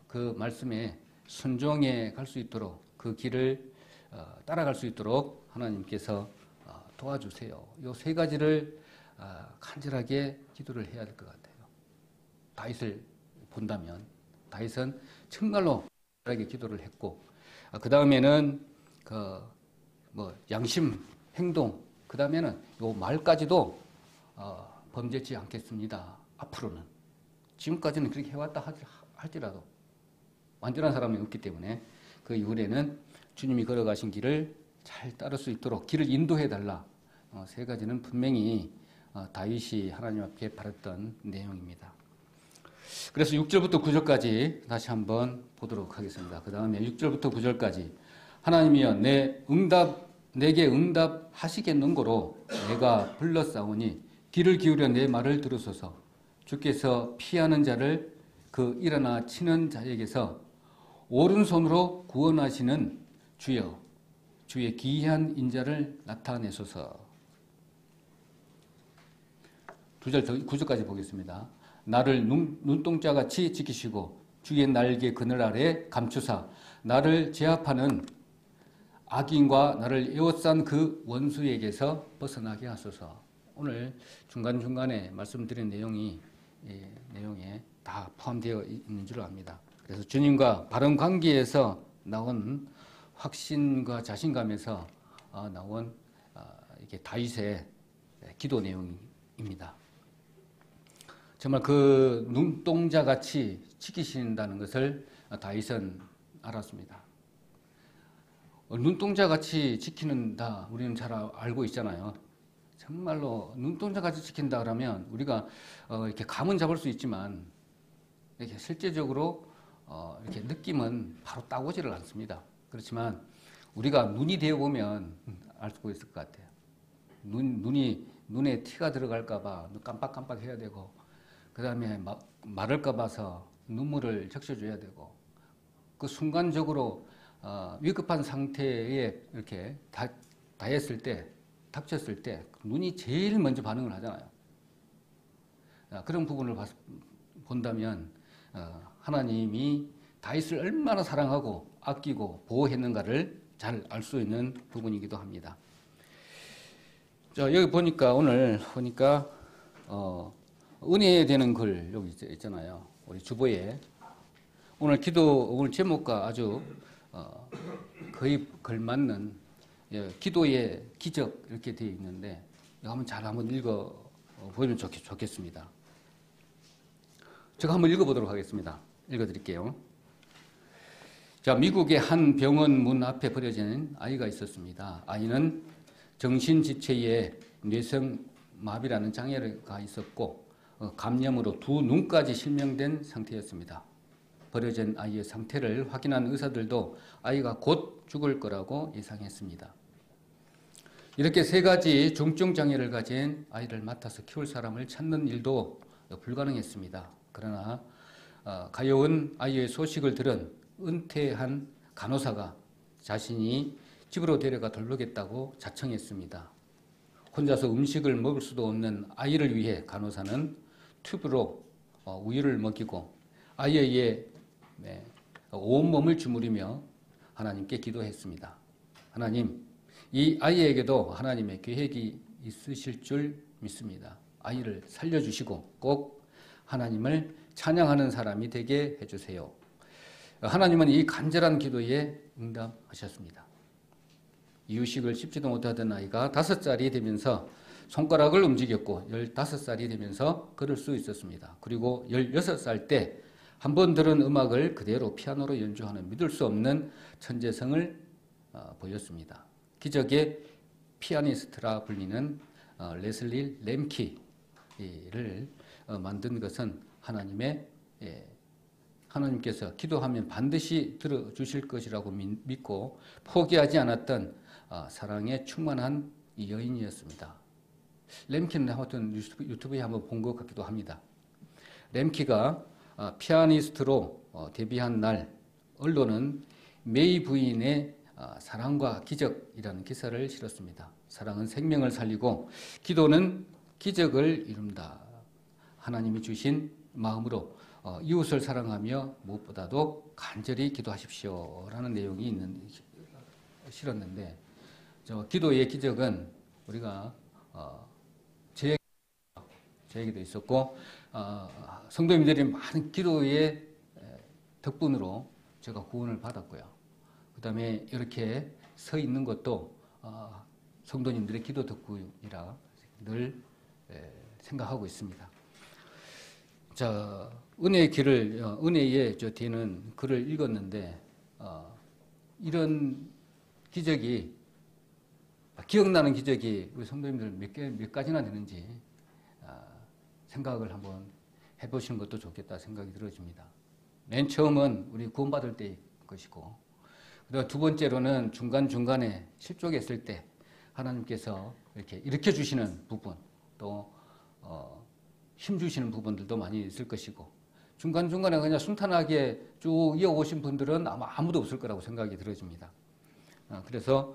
그 말씀에 순종해 갈 수 있도록 그 길을 따라갈 수 있도록 하나님께서 도와주세요. 이 세 가지를 간절하게 기도를 해야 될 것 같아요. 다윗을 본다면 다윗은 정말로 간절하게 기도를 했고 그 다음에는 양심, 행동, 그 다음에는 요 말까지도 범죄치 않겠습니다. 앞으로는 지금까지는 그렇게 해왔다 할지라도 완전한 사람이 없기 때문에 그 이후에는 주님이 걸어가신 길을 잘 따를 수 있도록 길을 인도해 달라. 세 가지는 분명히 다윗이 하나님 앞에 바랬던 내용입니다. 그래서 6절부터 9절까지 다시 한번 보도록 하겠습니다. 그 다음에 6절부터 9절까지 하나님이여 내게 응답하시겠는고로 내가 불렀사오니 귀를 기울여 내 말을 들으소서. 주께서 피하는 자를 그 일어나 치는 자에게서 오른손으로 구원하시는 주여 주의 기이한 인자를 나타내소서. 9절까지 보겠습니다. 나를 눈동자같이 지키시고 주의 날개 그늘 아래 감추사 나를 제압하는 악인과 나를 에워싼 그 원수에게서 벗어나게 하소서. 오늘 중간중간에 말씀드린 내용에 다 포함되어 있는 줄 압니다. 그래서 주님과 바른 관계에서 나온 확신과 자신감에서 나온 이게 다윗의 기도 내용입니다. 정말 그 눈동자같이 지키신다는 것을 다윗은 알았습니다. 눈동자같이 지키는다 우리는 잘 알고 있잖아요. 정말로 눈동자같이 지킨다 그러면 우리가 이렇게 감은 잡을 수 있지만 이렇게 실제적으로 이렇게 느낌은 바로 따오지를 않습니다. 그렇지만 우리가 눈이 되어 보면 알 수 있을 것 같아요. 눈에 티가 들어갈까봐 깜빡깜빡 해야 되고, 그 다음에 마를까 봐서 눈물을 적셔줘야 되고, 그 순간적으로 위급한 상태에 이렇게 닥쳤을 때 눈이 제일 먼저 반응을 하잖아요. 그런 부분을 본다면 하나님이 다윗을 얼마나 사랑하고 아끼고 보호했는가를 잘 알 수 있는 부분이기도 합니다. 자, 여기 오늘 보니까 은혜에 되는 글 여기 있잖아요. 우리 주보에 오늘 제목과 아주 거의 걸맞는 기도의 기적 이렇게 되어 있는데 한번 읽어 보면 좋겠습니다. 제가 한번 읽어보도록 하겠습니다. 읽어드릴게요. 자, 미국의 한 병원 문 앞에 버려진 아이가 있었습니다. 아이는 정신지체에 뇌성마비라는 장애가 있었고 감염으로 두 눈까지 실명된 상태였습니다. 버려진 아이의 상태를 확인한 의사들도 아이가 곧 죽을 거라고 예상했습니다. 이렇게 세 가지 중증 장애를 가진 아이를 맡아서 키울 사람을 찾는 일도 불가능했습니다. 그러나 가여운 아이의 소식을 들은 은퇴한 간호사가 자신이 집으로 데려가 돌보겠다고 자청했습니다. 혼자서 음식을 먹을 수도 없는 아이를 위해 간호사는 튜브로 우유를 먹이고 아이에게 온몸을 주무리며 하나님께 기도했습니다. 하나님, 이 아이에게도 하나님의 계획이 있으실 줄 믿습니다. 아이를 살려주시고 꼭 하나님을 찬양하는 사람이 되게 해주세요. 하나님은 이 간절한 기도에 응답하셨습니다. 이유식을 씹지도 못하던 아이가 5살이 되면서 손가락을 움직였고 15살이 되면서 걸을 수 있었습니다. 그리고 16살 때 한 번 들은 음악을 그대로 피아노로 연주하는 믿을 수 없는 천재성을 보였습니다. 기적의 피아니스트라 불리는 레슬리 램키를 만든 것은 하나님께서 기도하면 반드시 들어주실 것이라고 믿고 포기하지 않았던 사랑에 충만한 여인이었습니다. 램키는 아무튼 유튜브에 한번 본 것 같기도 합니다. 램키가 피아니스트로 데뷔한 날 언론은 메이 부인의 사랑과 기적이라는 기사를 실었습니다. 사랑은 생명을 살리고 기도는 기적을 이룬다. 하나님이 주신 마음으로 이웃을 사랑하며 무엇보다도 간절히 기도하십시오라는 내용이 실었는데 기도의 기적은 우리가 저에게도 있었고 성도님들이 많은 기도의 덕분으로 제가 구원을 받았고요. 그 다음에 이렇게 서 있는 것도 성도님들의 기도 덕분이라 늘 생각하고 있습니다. 자, 은혜의 길을, 은혜의 저 뒤는 글을 읽었는데, 이런 기적이, 기억나는 기적이 우리 성도님들 몇 가지나 되는지 생각을 한번 해보시는 것도 좋겠다 생각이 들어집니다. 맨 처음은 우리 구원받을 때의 것이고, 그리고 두 번째로는 중간중간에 실족했을 때 하나님께서 이렇게 일으켜 주시는 부분, 또 힘 주시는 부분들도 많이 있을 것이고, 중간중간에 그냥 순탄하게 쭉 이어오신 분들은 아마 아무도 없을 거라고 생각이 들어집니다. 그래서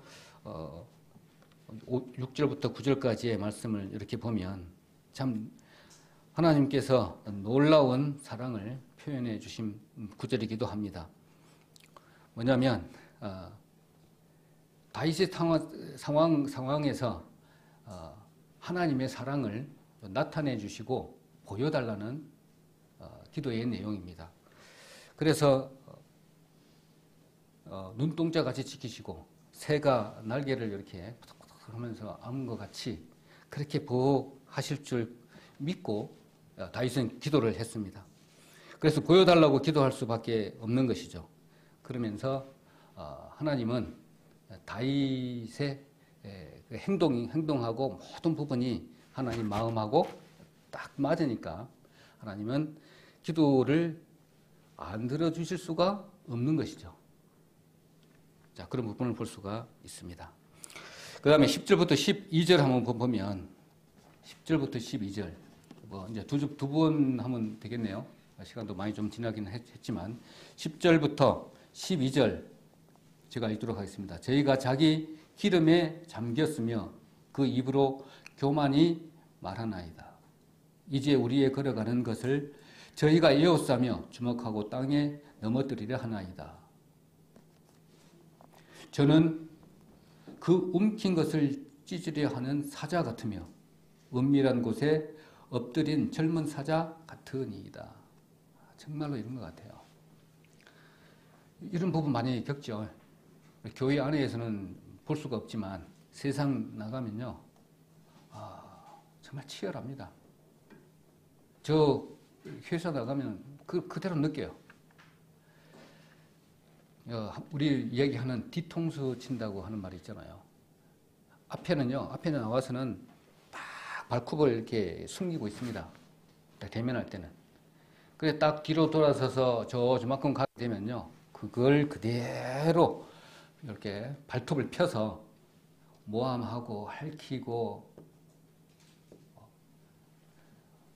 6절부터 9절까지의 말씀을 이렇게 보면 참 하나님께서 놀라운 사랑을 표현해 주신 구절이기도 합니다. 뭐냐면 다윗의 상황에서 하나님의 사랑을 나타내 주시고 보여달라는 기도의 내용입니다. 그래서 눈동자 같이 지키시고 새가 날개를 이렇게 푸덕푸덕 하면서 아는 것 같이 그렇게 보호하실 줄 믿고 다윗은 기도를 했습니다. 그래서 보여달라고 기도할 수밖에 없는 것이죠. 그러면서 하나님은 다윗의 행동하고 모든 부분이 하나님 마음하고 딱 맞으니까 하나님은 기도를 안 들어주실 수가 없는 것이죠. 자, 그런 부분을 볼 수가 있습니다. 그 다음에 10절부터 12절 한번 보면 10절부터 12절 뭐 이제 두 번 하면 되겠네요. 시간도 많이 좀 지나긴 했지만 10절부터 12절 제가 읽도록 하겠습니다. 저희가 자기 기름에 잠겼으며 그 입으로 교만이 말하나이다. 이제 우리의 걸어가는 것을 저희가 에워싸며 주목하고 땅에 넘어뜨리려 하나이다. 저는 그 움킨 것을 찢으려 하는 사자 같으며 은밀한 곳에 엎드린 젊은 사자 같으니이다. 정말로 이런 것 같아요. 이런 부분 많이 겪죠. 교회 안에서는 볼 수가 없지만 세상 나가면요, 정말 치열합니다. 저 회사 나가면 그대로 느껴요. 우리 이야기하는 뒤통수 친다고 하는 말이 있잖아요. 앞에는 나와서는 딱 발굽을 이렇게 숨기고 있습니다. 대면할 때는. 그래 딱 뒤로 돌아서서 저만큼 가게 되면요, 그걸 그대로 이렇게 발톱을 펴서 모함하고 핥히고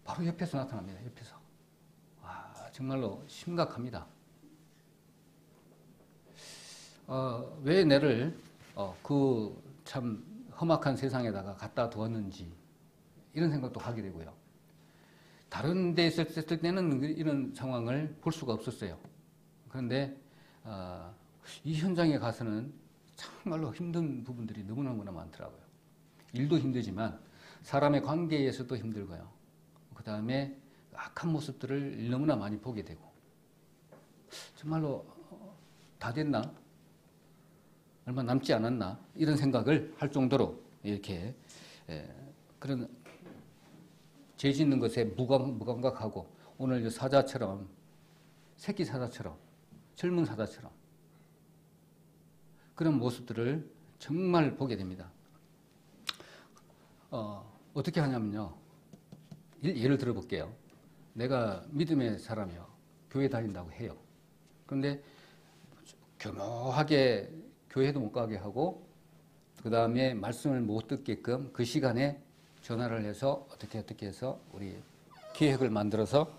바로 옆에서 나타납니다. 옆에서. 정말로 심각합니다. 왜 내를 그 참 험악한 세상에다가 갖다 두었는지 이런 생각도 하게 되고요. 다른 데 있었을 때는 이런 상황을 볼 수가 없었어요. 그런데 이 현장에 가서는 정말로 힘든 부분들이 너무너무나 많더라고요. 일도 힘들지만 사람의 관계에서도 힘들고요. 그 다음에 악한 모습들을 너무나 많이 보게 되고, 정말로 다 됐나? 얼마 남지 않았나? 이런 생각을 할 정도로 이렇게 그런 죄 짓는 것에 무감각하고, 오늘 사자처럼, 새끼 사자처럼, 젊은 사자처럼 그런 모습들을 정말 보게 됩니다. 어떻게 하냐면요, 예를 들어볼게요. 내가 믿음의 사람이요, 교회 다닌다고 해요. 그런데 교묘하게 교회도 못 가게 하고, 그 다음에 말씀을 못 듣게끔 그 시간에 전화를 해서 어떻게 해서 우리 계획을 만들어서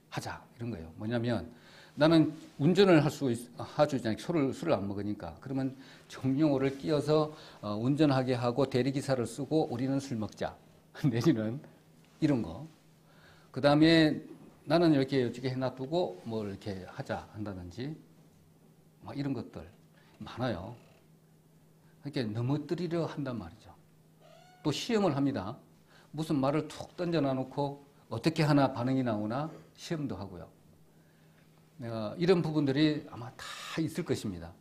하자, 이런 거예요. 뭐냐면 나는 운전을 하주잖아요. 술을 안 먹으니까. 그러면 정용호를 끼워서 운전하게 하고 대리기사를 쓰고 우리는 술 먹자. 내지는 이런 거. 그 다음에 나는 이렇게 해놔두고 뭐 이렇게 하자 한다든지 막 이런 것들 많아요. 이렇게 넘어뜨리려 한단 말이죠. 또 시험을 합니다. 무슨 말을 툭 던져놔놓고 어떻게 하나 반응이 나오나 시험도 하고요. 이런 부분들이 아마 다 있을 것입니다.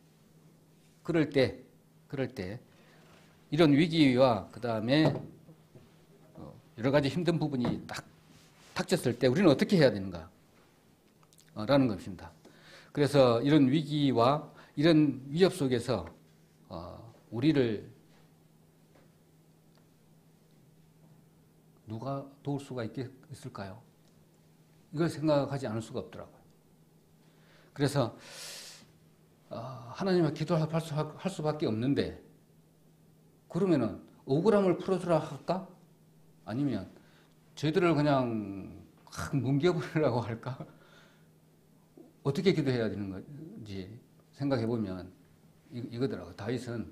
그럴 때 이런 위기와 그 다음에 여러 가지 힘든 부분이 딱 닥쳤을 때 우리는 어떻게 해야 되는가? 라는 것입니다. 그래서 이런 위기와 이런 위협 속에서 우리를 누가 도울 수가 있을까요? 이걸 생각하지 않을 수가 없더라고요. 그래서 하나님께 기도할 수밖에 없는데, 그러면은 억울함을 풀어주라 할까? 아니면 저희들을 그냥 확 뭉개버리라고 할까? 어떻게 기도해야 되는 건지 생각해 보면 이거더라고요. 다윗은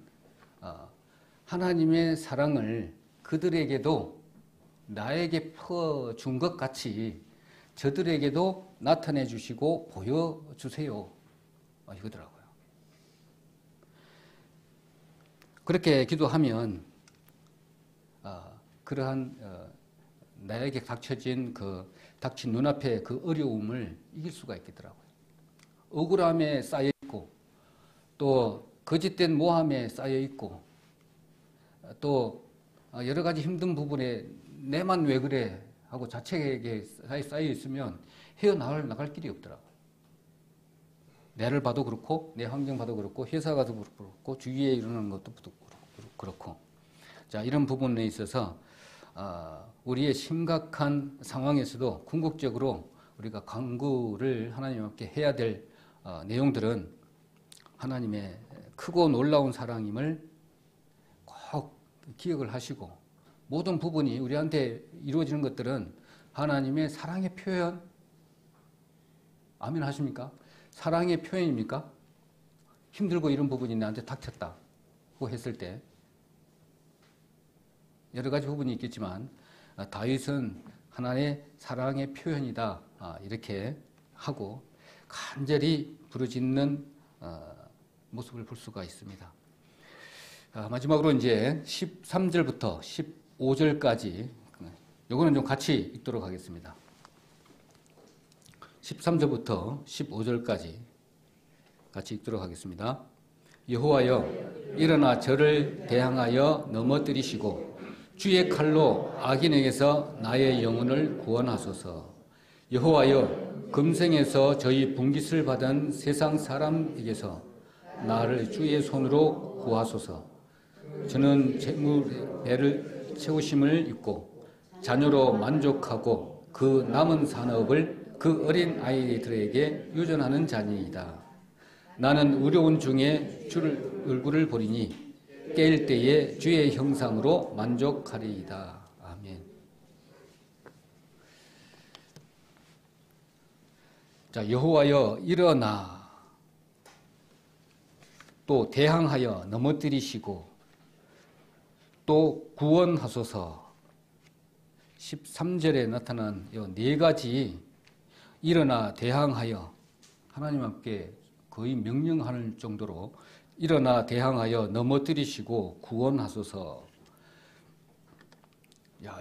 하나님의 사랑을 그들에게도 나에게 퍼준 것 같이 저들에게도 나타내 주시고 보여주세요. 이거더라고요. 그렇게 기도하면 그러한 나에게 닥친 눈앞의 그 어려움을 이길 수가 있겠더라고요. 억울함에 쌓여 있고, 또 거짓된 모함에 쌓여 있고, 또 여러 가지 힘든 부분에 내만 왜 그래 하고 자책에 쌓여 있으면 헤어나갈 길이 없더라고요. 내를 봐도 그렇고, 내 환경 봐도 그렇고, 회사 가도 그렇고, 주위에 일어나는 것도 그렇고. 자, 이런 부분에 있어서 우리의 심각한 상황에서도 궁극적으로 우리가 간구를 하나님 앞에 해야 될 내용들은 하나님의 크고 놀라운 사랑임을 꼭 기억을 하시고, 모든 부분이 우리한테 이루어지는 것들은 하나님의 사랑의 표현, 아멘 하십니까? 사랑의 표현입니까? 힘들고 이런 부분이 나한테 닥쳤다고 했을 때 여러 가지 부분이 있겠지만 다윗은 하나의 사랑의 표현이다, 이렇게 하고 간절히 부르짖는 모습을 볼 수가 있습니다. 마지막으로 이제 13절부터 15절까지 요거는 좀 같이 읽도록 하겠습니다. 13절부터 15절까지 같이 읽도록 하겠습니다. 여호와여, 일어나 저를 대항하여 넘어뜨리시고 주의 칼로 악인에게서 나의 영혼을 구원하소서. 여호와여, 금생에서 저희 분깃을 받은 세상 사람에게서 나를 주의 손으로 구하소서. 저는 재물 배를 채우심을 입고 자녀로 만족하고 그 남은 산업을 그 어린 아이들에게 유전하는 자니이다. 나는 의로운 중에 주를 얼굴을 보리니 깰 때에 주의 형상으로 만족하리이다. 아멘. 자, 여호와여, 일어나 또 대항하여 넘어뜨리시고 또 구원하소서. 13절에 나타난 이 네 가지 일어나 대항하여, 하나님 앞에 거의 명령하는 정도로 일어나 대항하여 넘어뜨리시고 구원하소서.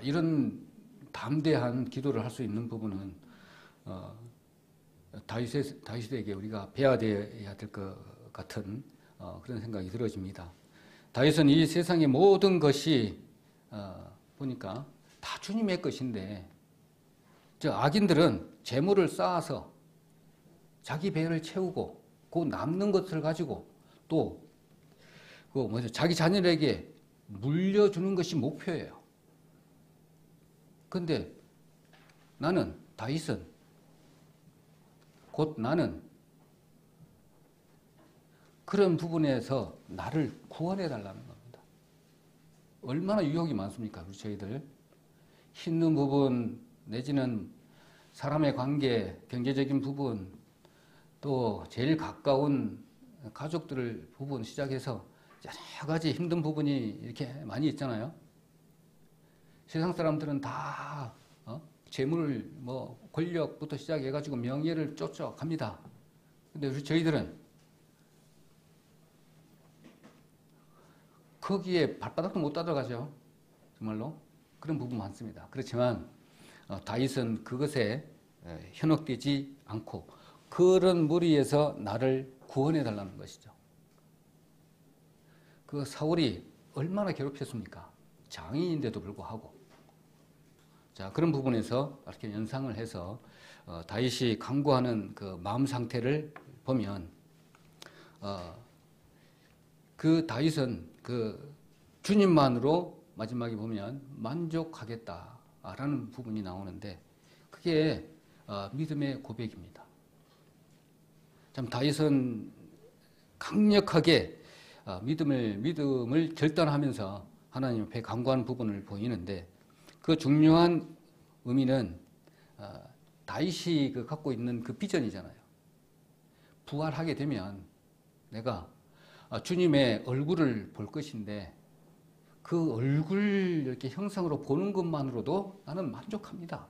이런 담대한 기도를 할 수 있는 부분은 다윗에게 우리가 배워야 될 것 같은 그런 생각이 들어집니다. 다윗은 이 세상의 모든 것이 보니까 다 주님의 것인데, 저 악인들은 재물을 쌓아서 자기 배를 채우고 그 남는 것을 가지고 또 자기 자녀에게 물려주는 것이 목표예요. 그런데 다윗은 곧 나는 그런 부분에서 나를 구원해 달라는 겁니다. 얼마나 유혹이 많습니까? 우리 저희들 힘든 부분 내지는 사람의 관계, 경제적인 부분, 또 제일 가까운 가족들 부분 시작해서 여러 가지 힘든 부분이 이렇게 많이 있잖아요. 세상 사람들은 다 재물, 권력부터 시작해가지고 명예를 쫓아갑니다. 근데 우리 저희들은 거기에 발바닥도 못 따라가죠. 정말로 그런 부분 많습니다. 그렇지만 다윗은 그것에 현혹되지 않고 그런 무리에서 나를 구원해 달라는 것이죠. 그 사울이 얼마나 괴롭혔습니까? 장인인데도 불구하고. 자, 그런 부분에서 이렇게 연상을 해서 다윗이 간구하는 그 마음 상태를 보면 그 다윗은 그 주님만으로 마지막에 보면 만족하겠다라는 부분이 나오는데 그게 믿음의 고백입니다. 참 다윗은 강력하게 믿음을 결단하면서 하나님 앞에 간구하는 부분을 보이는데 그 중요한 의미는 다윗이 갖고 있는 그 비전이잖아요. 부활하게 되면 내가 주님의 얼굴을 볼 것인데 그 얼굴 이렇게 형상으로 보는 것만으로도 나는 만족합니다.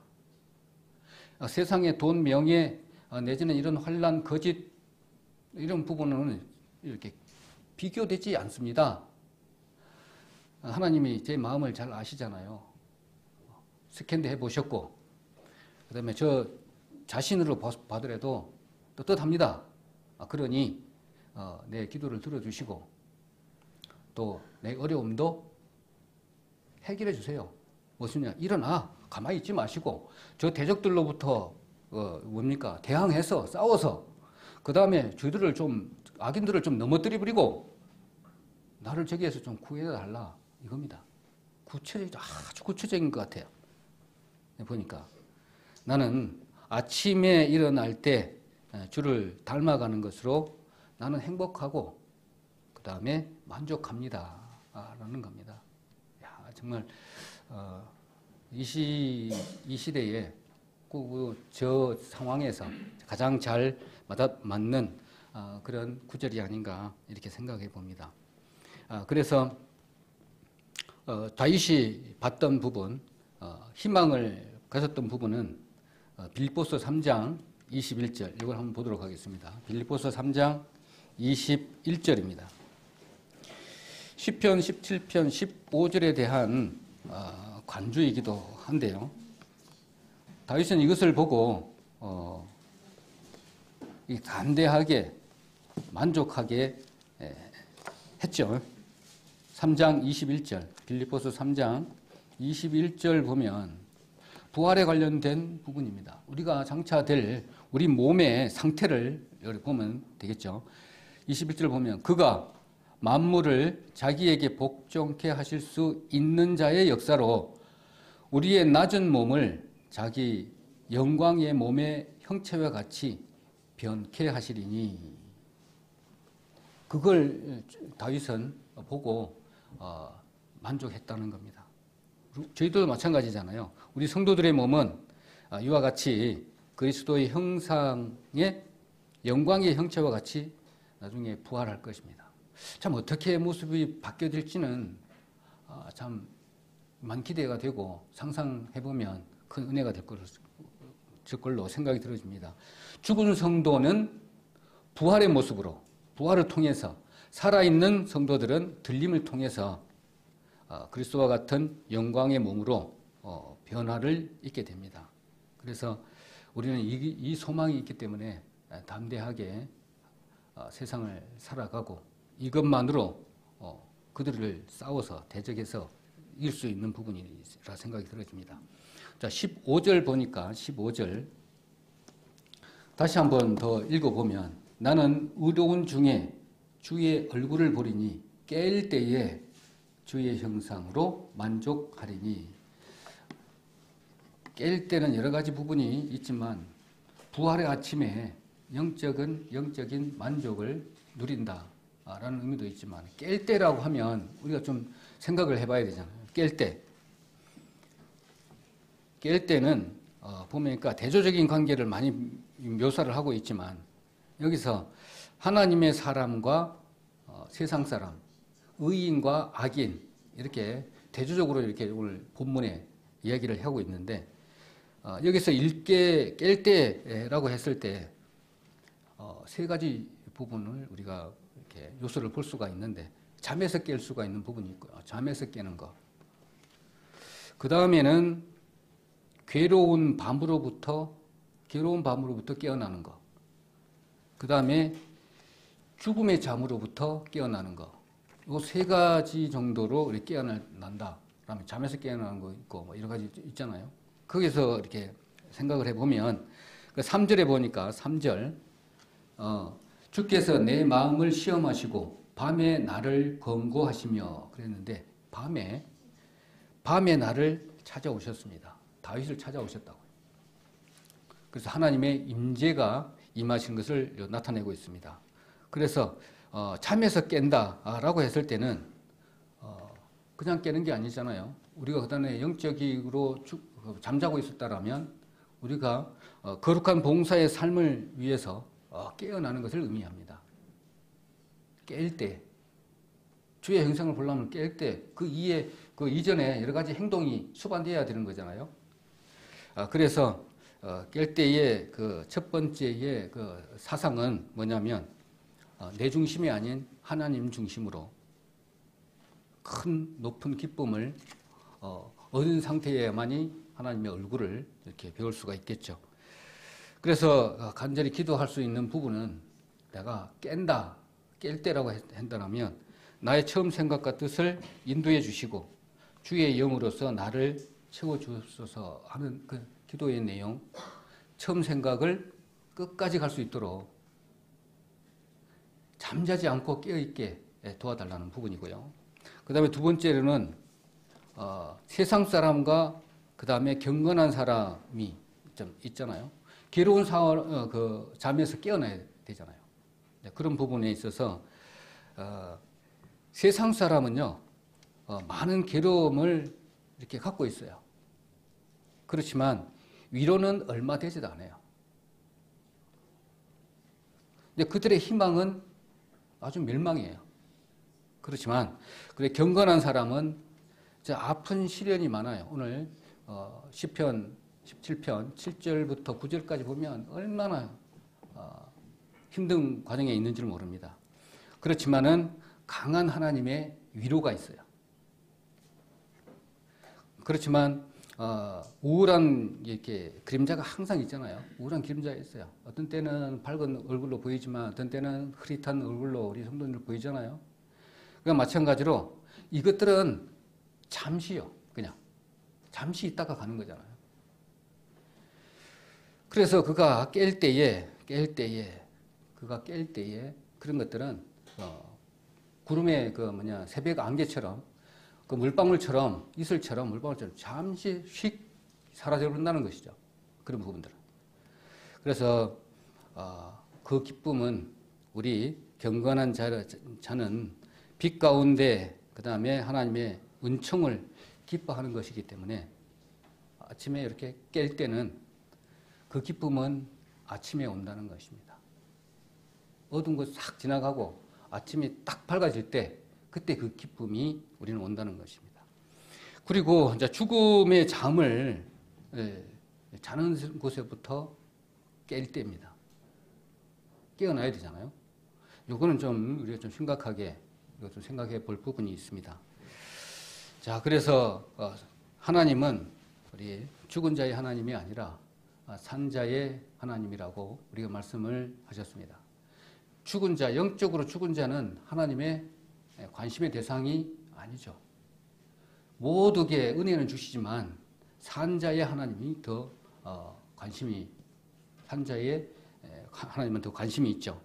세상의 돈, 명예 내지는 이런 환난, 거짓 이런 부분은 이렇게 비교되지 않습니다. 하나님이 제 마음을 잘 아시잖아요. 스캔도 해보셨고 그 다음에 저 자신으로 봐더라도 떳떳합니다. 그러니 내 기도를 들어주시고 또 내 어려움도 해결해 주세요. 무엇이냐? 일어나 가만히 있지 마시고 저 대적들로부터 뭡니까? 대항해서 싸워서 그 다음에 저희들을 좀 악인들을 좀 넘어뜨려 버리고 나를 저기에서 좀 구해달라 이겁니다. 아주 구체적인 것 같아요. 보니까 나는 아침에 일어날 때 주를 닮아가는 것으로 나는 행복하고 그 다음에 만족합니다 라는 겁니다. 야, 정말 이 시대에 꼭 저 상황에서 가장 잘 맞는 그런 구절이 아닌가 이렇게 생각해 봅니다. 그래서 다윗이 봤던 부분, 희망을 가졌던 부분은 빌립보서 3장 21절 이걸 한번 보도록 하겠습니다. 빌립보서 3장 21절입니다. 시편 17편 15절에 대한 관주이기도 한데요. 다윗은 이것을 보고 담대하게 만족하게 했죠. 3장 21절 빌립보서 3장 21절 보면 부활에 관련된 부분입니다. 우리가 장차 될 우리 몸의 상태를 여기 보면 되겠죠. 21절 보면 그가 만물을 자기에게 복종케 하실 수 있는 자의 역사로 우리의 낮은 몸을 자기 영광의 몸의 형체와 같이 변케 하시리니 그걸 다윗은 보고 만족했다는 겁니다. 저희도 마찬가지잖아요. 우리 성도들의 몸은 이와 같이 그리스도의 형상의 영광의 형체와 같이 나중에 부활할 것입니다. 참 어떻게 모습이 바뀌어질지는 참 많은 기대가 되고 상상해보면 큰 은혜가 될 걸로 생각이 들어집니다. 죽은 성도는 부활의 모습으로 부활을 통해서 살아있는 성도들은 들림을 통해서 그리스도와 같은 영광의 몸으로 변화를 입게 됩니다. 그래서 우리는 이 소망이 있기 때문에 담대하게 세상을 살아가고 이것만으로 그들을 싸워서 대적해서 이길 수 있는 부분이라 생각이 들어집니다. 자, 15절 보니까 15절 다시 한번 더 읽어보면 나는 의로운 중에 주의 얼굴을 보리니 깰 때에 주의 형상으로 만족하리니 깰 때는 여러 가지 부분이 있지만 부활의 아침에 영적인 만족을 누린다 라는 의미도 있지만 깰 때라고 하면 우리가 좀 생각을 해봐야 되잖아요. 깰 때는 보니까 대조적인 관계를 많이 묘사를 하고 있지만 여기서 하나님의 사람과 세상 사람, 의인과 악인 이렇게 대조적으로 이렇게 오늘 본문에 이야기를 하고 있는데 여기서 깰 때라고 했을 때 세 가지 부분을 우리가 이렇게 요소를 볼 수가 있는데 잠에서 깰 수가 있는 부분이 있고요. 잠에서 깨는 것. 그 다음에는 괴로운 밤으로부터 깨어나는 것. 그 다음에 죽음의 잠으로부터 깨어나는 것. 이 세 가지 정도로 깨어난다. 그다음에 잠에서 깨어나는 거 있고 뭐 여러 가지 있잖아요. 거기서 이렇게 생각을 해보면 그 3절에 보니까 3절 주께서 내 마음을 시험하시고 밤에 나를 권고하시며 그랬는데 밤에 나를 찾아오셨습니다. 다윗을 찾아오셨다고요. 그래서 하나님의 임재가 임하신 것을 나타내고 있습니다. 그래서 잠에서 깬다라고 했을 때는 그냥 깨는 게 아니잖아요. 우리가 그다음에 영적으로 잠자고 있었다라면 우리가 거룩한 봉사의 삶을 위해서 깨어나는 것을 의미합니다. 깰 때, 주의 형상을 보려면 깰 때 그 이전에 여러 가지 행동이 수반되어야 되는 거잖아요. 그래서 깰 때의 그 첫 번째의 그 사상은 뭐냐면 내 중심이 아닌 하나님 중심으로 큰 높은 기쁨을 얻은 상태에만이 하나님의 얼굴을 이렇게 배울 수가 있겠죠. 그래서 간절히 기도할 수 있는 부분은 내가 깰 때라고 한다면 나의 처음 생각과 뜻을 인도해 주시고 주의 영으로서 나를 채워주소서 하는 그 기도의 내용, 처음 생각을 끝까지 갈 수 있도록 잠자지 않고 깨어있게 도와달라는 부분이고요. 그 다음에 두 번째로는 세상 사람과 그 다음에 경건한 사람이 좀 있잖아요. 괴로운 잠에서 깨어나야 되잖아요. 그런 부분에 있어서 세상 사람은요 많은 괴로움을 이렇게 갖고 있어요. 그렇지만 위로는 얼마 되지도 않아요. 근데 그들의 희망은 아주 멸망이에요. 그렇지만 그래 경건한 사람은 아픈 시련이 많아요. 오늘 시편 17편 7절부터 9절까지 보면 얼마나 힘든 과정에 있는지를 모릅니다. 그렇지만은 강한 하나님의 위로가 있어요. 그렇지만 우울한 이렇게 그림자가 항상 있잖아요. 우울한 그림자가 있어요. 어떤 때는 밝은 얼굴로 보이지만 어떤 때는 흐릿한 얼굴로 우리 성도님들 보이잖아요. 그러니까 마찬가지로 이것들은 잠시요. 그냥 잠시 있다가 가는 거잖아요. 그래서 그가 깰 때에 그런 것들은 구름의 새벽 안개처럼 그 물방울처럼 이슬처럼 물방울처럼 잠시 휙 사라져 버린다는 것이죠. 그런 부분들은. 그래서 그 기쁨은 우리 경건한 자는 빛 가운데 그 다음에 하나님의 은총을 기뻐하는 것이기 때문에 아침에 이렇게 깰 때는 그 기쁨은 아침에 온다는 것입니다. 어두운 것 싹 지나가고 아침이 딱 밝아질 때 그때 그 기쁨이 우리는 온다는 것입니다. 그리고 이제 죽음의 잠을 자는 곳에부터 깰 때입니다. 깨어나야 되잖아요. 요거는 좀 우리가 좀 심각하게 좀 생각해 볼 부분이 있습니다. 자, 그래서 하나님은 우리 죽은 자의 하나님이 아니라 산 자의 하나님이라고 우리가 말씀을 하셨습니다. 죽은 자, 영적으로 죽은 자는 하나님의 관심의 대상이 아니죠. 모두에게 은혜는 주시지만 산 자의 하나님이 더 하나님은 더 관심이 있죠.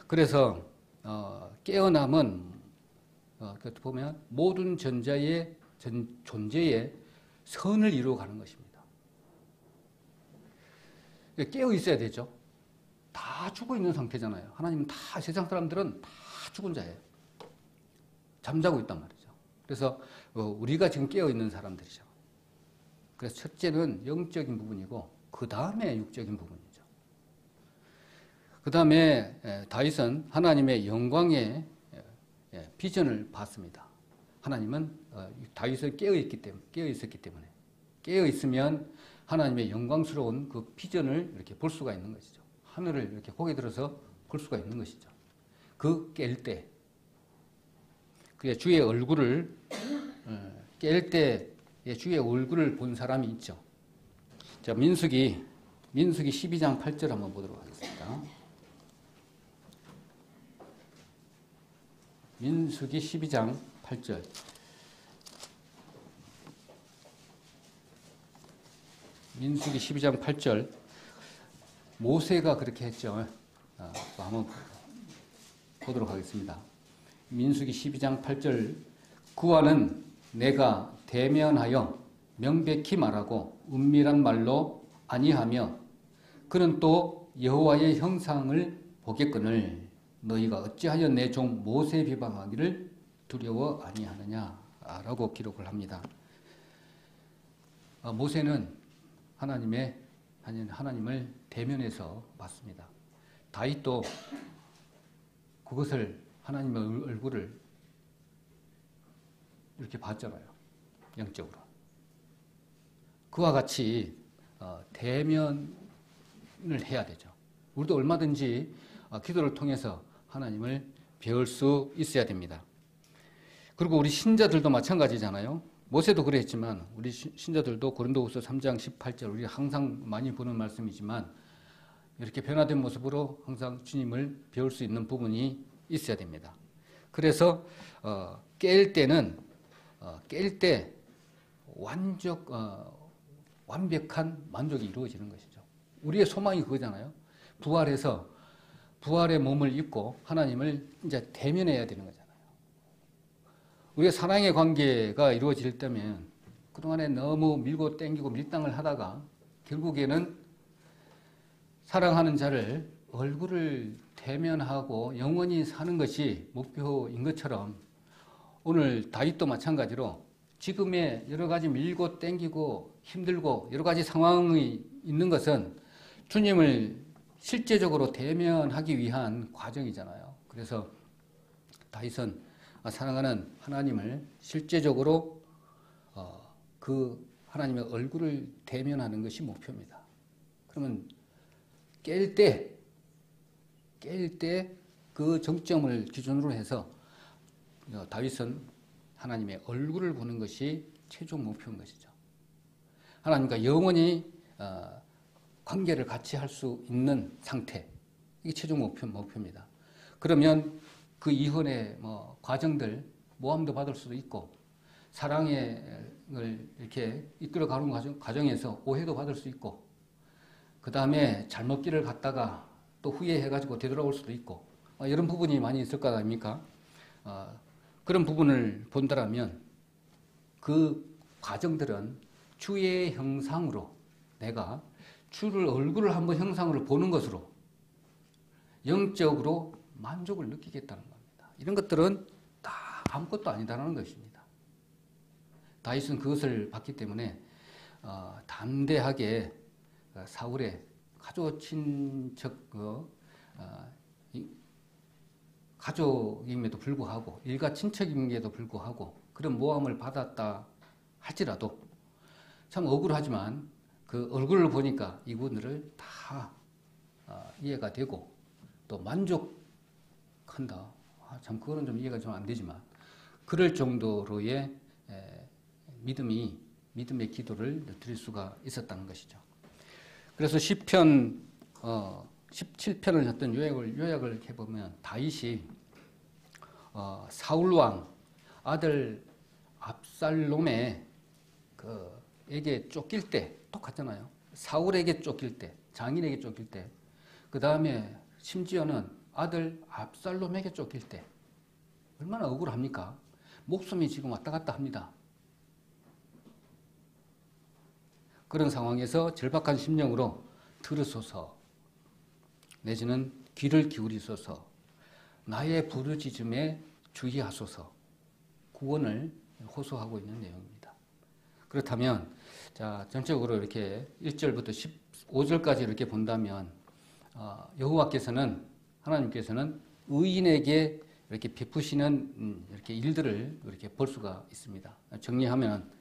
그래서 깨어남은 보면 모든 존재의 선을 이루어가는 것입니다. 깨어 있어야 되죠. 다 죽어 있는 상태잖아요. 하나님은 다 세상 사람들은 다 죽은 자예요. 잠자고 있단 말이죠. 그래서 우리가 지금 깨어 있는 사람들이죠. 그래서 첫째는 영적인 부분이고 그 다음에 육적인 부분이죠. 그 다음에 다윗은 하나님의 영광의 비전을 봤습니다. 하나님은 다윗을 깨어 있었기 때문에 깨어 있으면 하나님의 영광스러운 그 비전을 이렇게 볼 수가 있는 것이죠. 하늘을 이렇게 고개 들어서 볼 수가 있는 것이죠. 그 깰 때, 그 주의 얼굴을 깰 때 주의 얼굴을 본 사람이 있죠. 자, 민수기 12장 8절 한번 보도록 하겠습니다. 민수기 12장 8절. 민수기 12장 8절 모세가 그렇게 했죠. 또 한번 보도록 하겠습니다. 민수기 12장 8절 그와는 내가 대면하여 명백히 말하고 은밀한 말로 아니하며 그는 또 여호와의 형상을 보겠거늘 너희가 어찌하여 내 종 모세 비방하기를 두려워 아니하느냐라고 기록을 합니다. 모세는 하나님을 대면해서 봤습니다. 다윗도 그것을 하나님의 얼굴을 이렇게 봤잖아요. 영적으로. 그와 같이 대면을 해야 되죠. 우리도 얼마든지 기도를 통해서 하나님을 배울 수 있어야 됩니다. 그리고 우리 신자들도 마찬가지잖아요. 모세도 그랬지만 우리 신자들도 고린도후서 3장 18절 우리 항상 많이 보는 말씀이지만 이렇게 변화된 모습으로 항상 주님을 배울 수 있는 부분이 있어야 됩니다. 그래서 깰 때 완벽한 만족이 이루어지는 것이죠. 우리의 소망이 그거잖아요. 부활해서 부활의 몸을 입고 하나님을 이제 대면해야 되는 거잖아요. 우리가 사랑의 관계가 이루어질 때면 그동안에 너무 밀고 땡기고 밀당을 하다가 결국에는 사랑하는 자를 얼굴을 대면하고 영원히 사는 것이 목표인 것처럼 오늘 다윗도 마찬가지로 지금의 여러 가지 밀고 땡기고 힘들고 여러 가지 상황이 있는 것은 주님을 실제적으로 대면하기 위한 과정이잖아요. 그래서 다윗은 사랑하는 하나님을 실제적으로 그 하나님의 얼굴을 대면하는 것이 목표입니다. 그러면 깰 때 그 정점을 기준으로 해서 다윗은 하나님의 얼굴을 보는 것이 최종 목표인 것이죠. 하나님과 영원히 관계를 같이 할 수 있는 상태, 이게 최종 목표입니다. 그러면 그 이혼의 과정들, 모함도 받을 수도 있고, 사랑을 이렇게 이끌어가는 과정에서 오해도 받을 수 있고, 그 다음에 잘못 길을 갔다가 또 후회해가지고 되돌아올 수도 있고, 이런 부분이 많이 있을 거 아닙니까? 그런 부분을 본다라면 그 과정들은 주의 형상으로 내가 주를 얼굴을 한번 형상으로 보는 것으로 영적으로 만족을 느끼겠다는 겁니다. 이런 것들은 다 아무것도 아니다라는 것입니다. 다윗은 그것을 봤기 때문에 담대하게 사울의 가족 친척 가족임에도 불구하고 일가 친척임에도 불구하고 그런 모함을 받았다 할지라도 참 억울하지만 그 얼굴을 보니까 이분들을 다 이해가 되고 또 만족한다. 참 그거는 좀 이해가 좀 안 되지만 그럴 정도로의 믿음의 기도를 드릴 수가 있었다는 것이죠. 그래서 시편 17편을 했던 요약을 해보면 다윗이 사울왕 아들 압살롬의 에게 쫓길 때 똑같잖아요. 사울에게 쫓길 때, 장인에게 쫓길 때, 그 다음에 심지어는 아들 압살롬에게 쫓길 때 얼마나 억울합니까? 목숨이 지금 왔다 갔다 합니다. 그런 상황에서 절박한 심령으로 들으소서 내지는 귀를 기울이소서 나의 부르짖음에 주의하소서 구원을 호소하고 있는 내용입니다. 그렇다면 자 전적으로 이렇게 1절부터 15절까지 이렇게 본다면 여호와께서는 하나님께서는 의인에게 이렇게 베푸시는 이렇게 일들을 이렇게 볼 수가 있습니다. 정리하면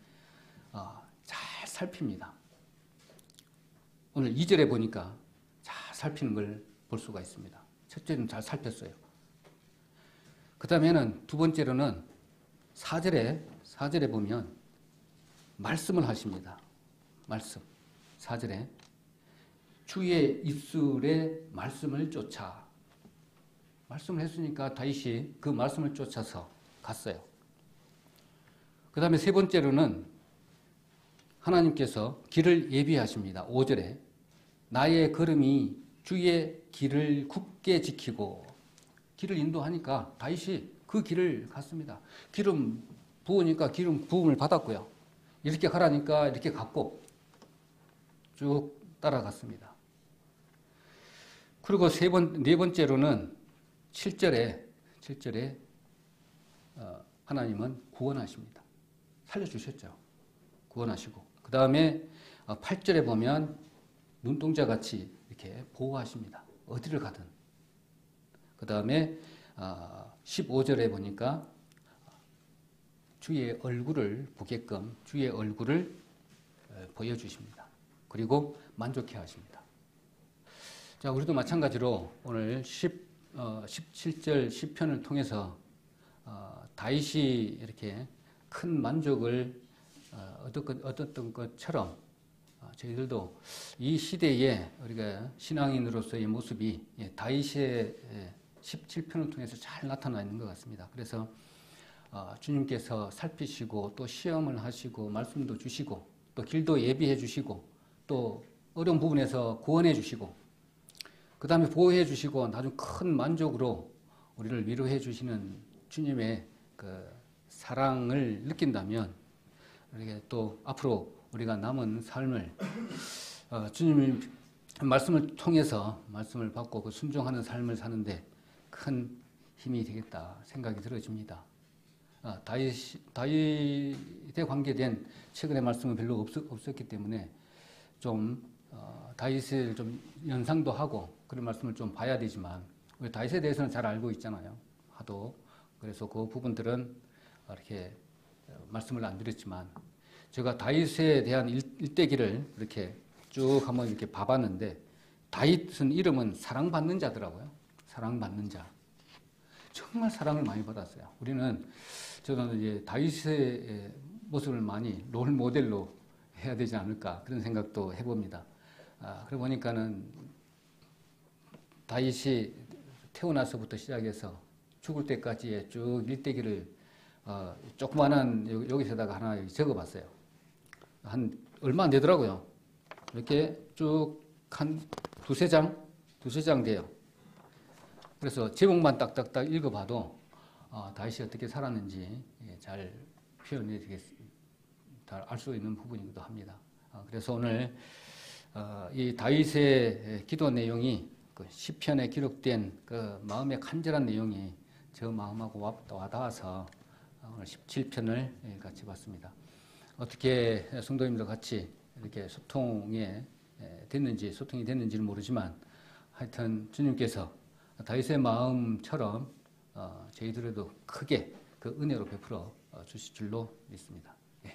잘 살핍니다. 오늘 2절에 보니까 잘 살피는 걸 볼 수가 있습니다. 첫째는 잘 살폈어요. 그 다음에는 두 번째로는 4절에 보면 말씀을 하십니다. 말씀. 4절에 주의 입술에 말씀을 쫓아. 말씀을 했으니까 다윗이 그 말씀을 쫓아서 갔어요. 그 다음에 세 번째로는 하나님께서 길을 예비하십니다. 5절에 나의 걸음이 주의 길을 굳게 지키고, 길을 인도하니까 다윗이 그 길을 갔습니다. 기름 부으니까 기름 부음을 받았고요. 이렇게 가라니까 이렇게 갔고 쭉 따라갔습니다. 그리고 네 번째로는 7절에 하나님은 구원하십니다. 살려주셨죠. 구원하시고. 그 다음에 8절에 보면 눈동자같이 이렇게 보호하십니다. 어디를 가든. 그 다음에 15절에 보니까 주의 얼굴을 보게끔 주의 얼굴을 보여주십니다. 그리고 만족해 하십니다. 자, 우리도 마찬가지로 오늘 17절 시편을 통해서 다윗이 이렇게 큰 만족을 얻었던 것처럼 저희들도 이 시대에 우리가 신앙인으로서의 모습이 다윗의 17편을 통해서 잘 나타나 있는 것 같습니다. 그래서 주님께서 살피시고 또 시험을 하시고 말씀도 주시고 또 길도 예비해 주시고 또 어려운 부분에서 구원해 주시고 그 다음에 보호해 주시고 나중 큰 만족으로 우리를 위로해 주시는 주님의 그 사랑을 느낀다면 우리가 또 앞으로 우리가 남은 삶을 주님의 말씀을 통해서 말씀을 받고 그 순종하는 삶을 사는데 큰 힘이 되겠다 생각이 들어집니다. 다윗에 관계된 최근의 말씀은 별로 없었기 때문에 좀 다윗을 좀 연상도 하고 그런 말씀을 좀 봐야 되지만 우리 다윗에 대해서는 잘 알고 있잖아요. 하도. 그래서 그 부분들은 이렇게 말씀을 안 드렸지만 제가 다윗에 대한 일대기를 이렇게 쭉 한번 이렇게 봐봤는데 다윗은 이름은 사랑받는 자더라고요. 사랑받는 자. 정말 사랑을 많이 받았어요. 저는 이제 다윗의 모습을 많이 롤 모델로 해야 되지 않을까 그런 생각도 해봅니다. 그러고 보니까는 다윗이 태어나서부터 시작해서 죽을 때까지의 쭉 일대기를 조그만한 여기서다가 하나 적어봤어요. 한 얼마 안 되더라고요. 이렇게 쭉 한 두세 장 돼요. 그래서 제목만 딱딱딱 읽어봐도 다윗이 어떻게 살았는지 잘 표현해 잘 알 수 있는 부분이기도 합니다. 그래서 오늘 이 다윗의 기도 내용이 그 시편에 기록된 그 마음의 간절한 내용이 저 마음하고 와닿아서 오늘 17편을 같이 봤습니다. 어떻게 성도님들 같이 이렇게 소통이 됐는지는 모르지만 하여튼 주님께서 다윗의 마음처럼 저희들에도 크게 그 은혜로 베풀어 주실 줄로 믿습니다.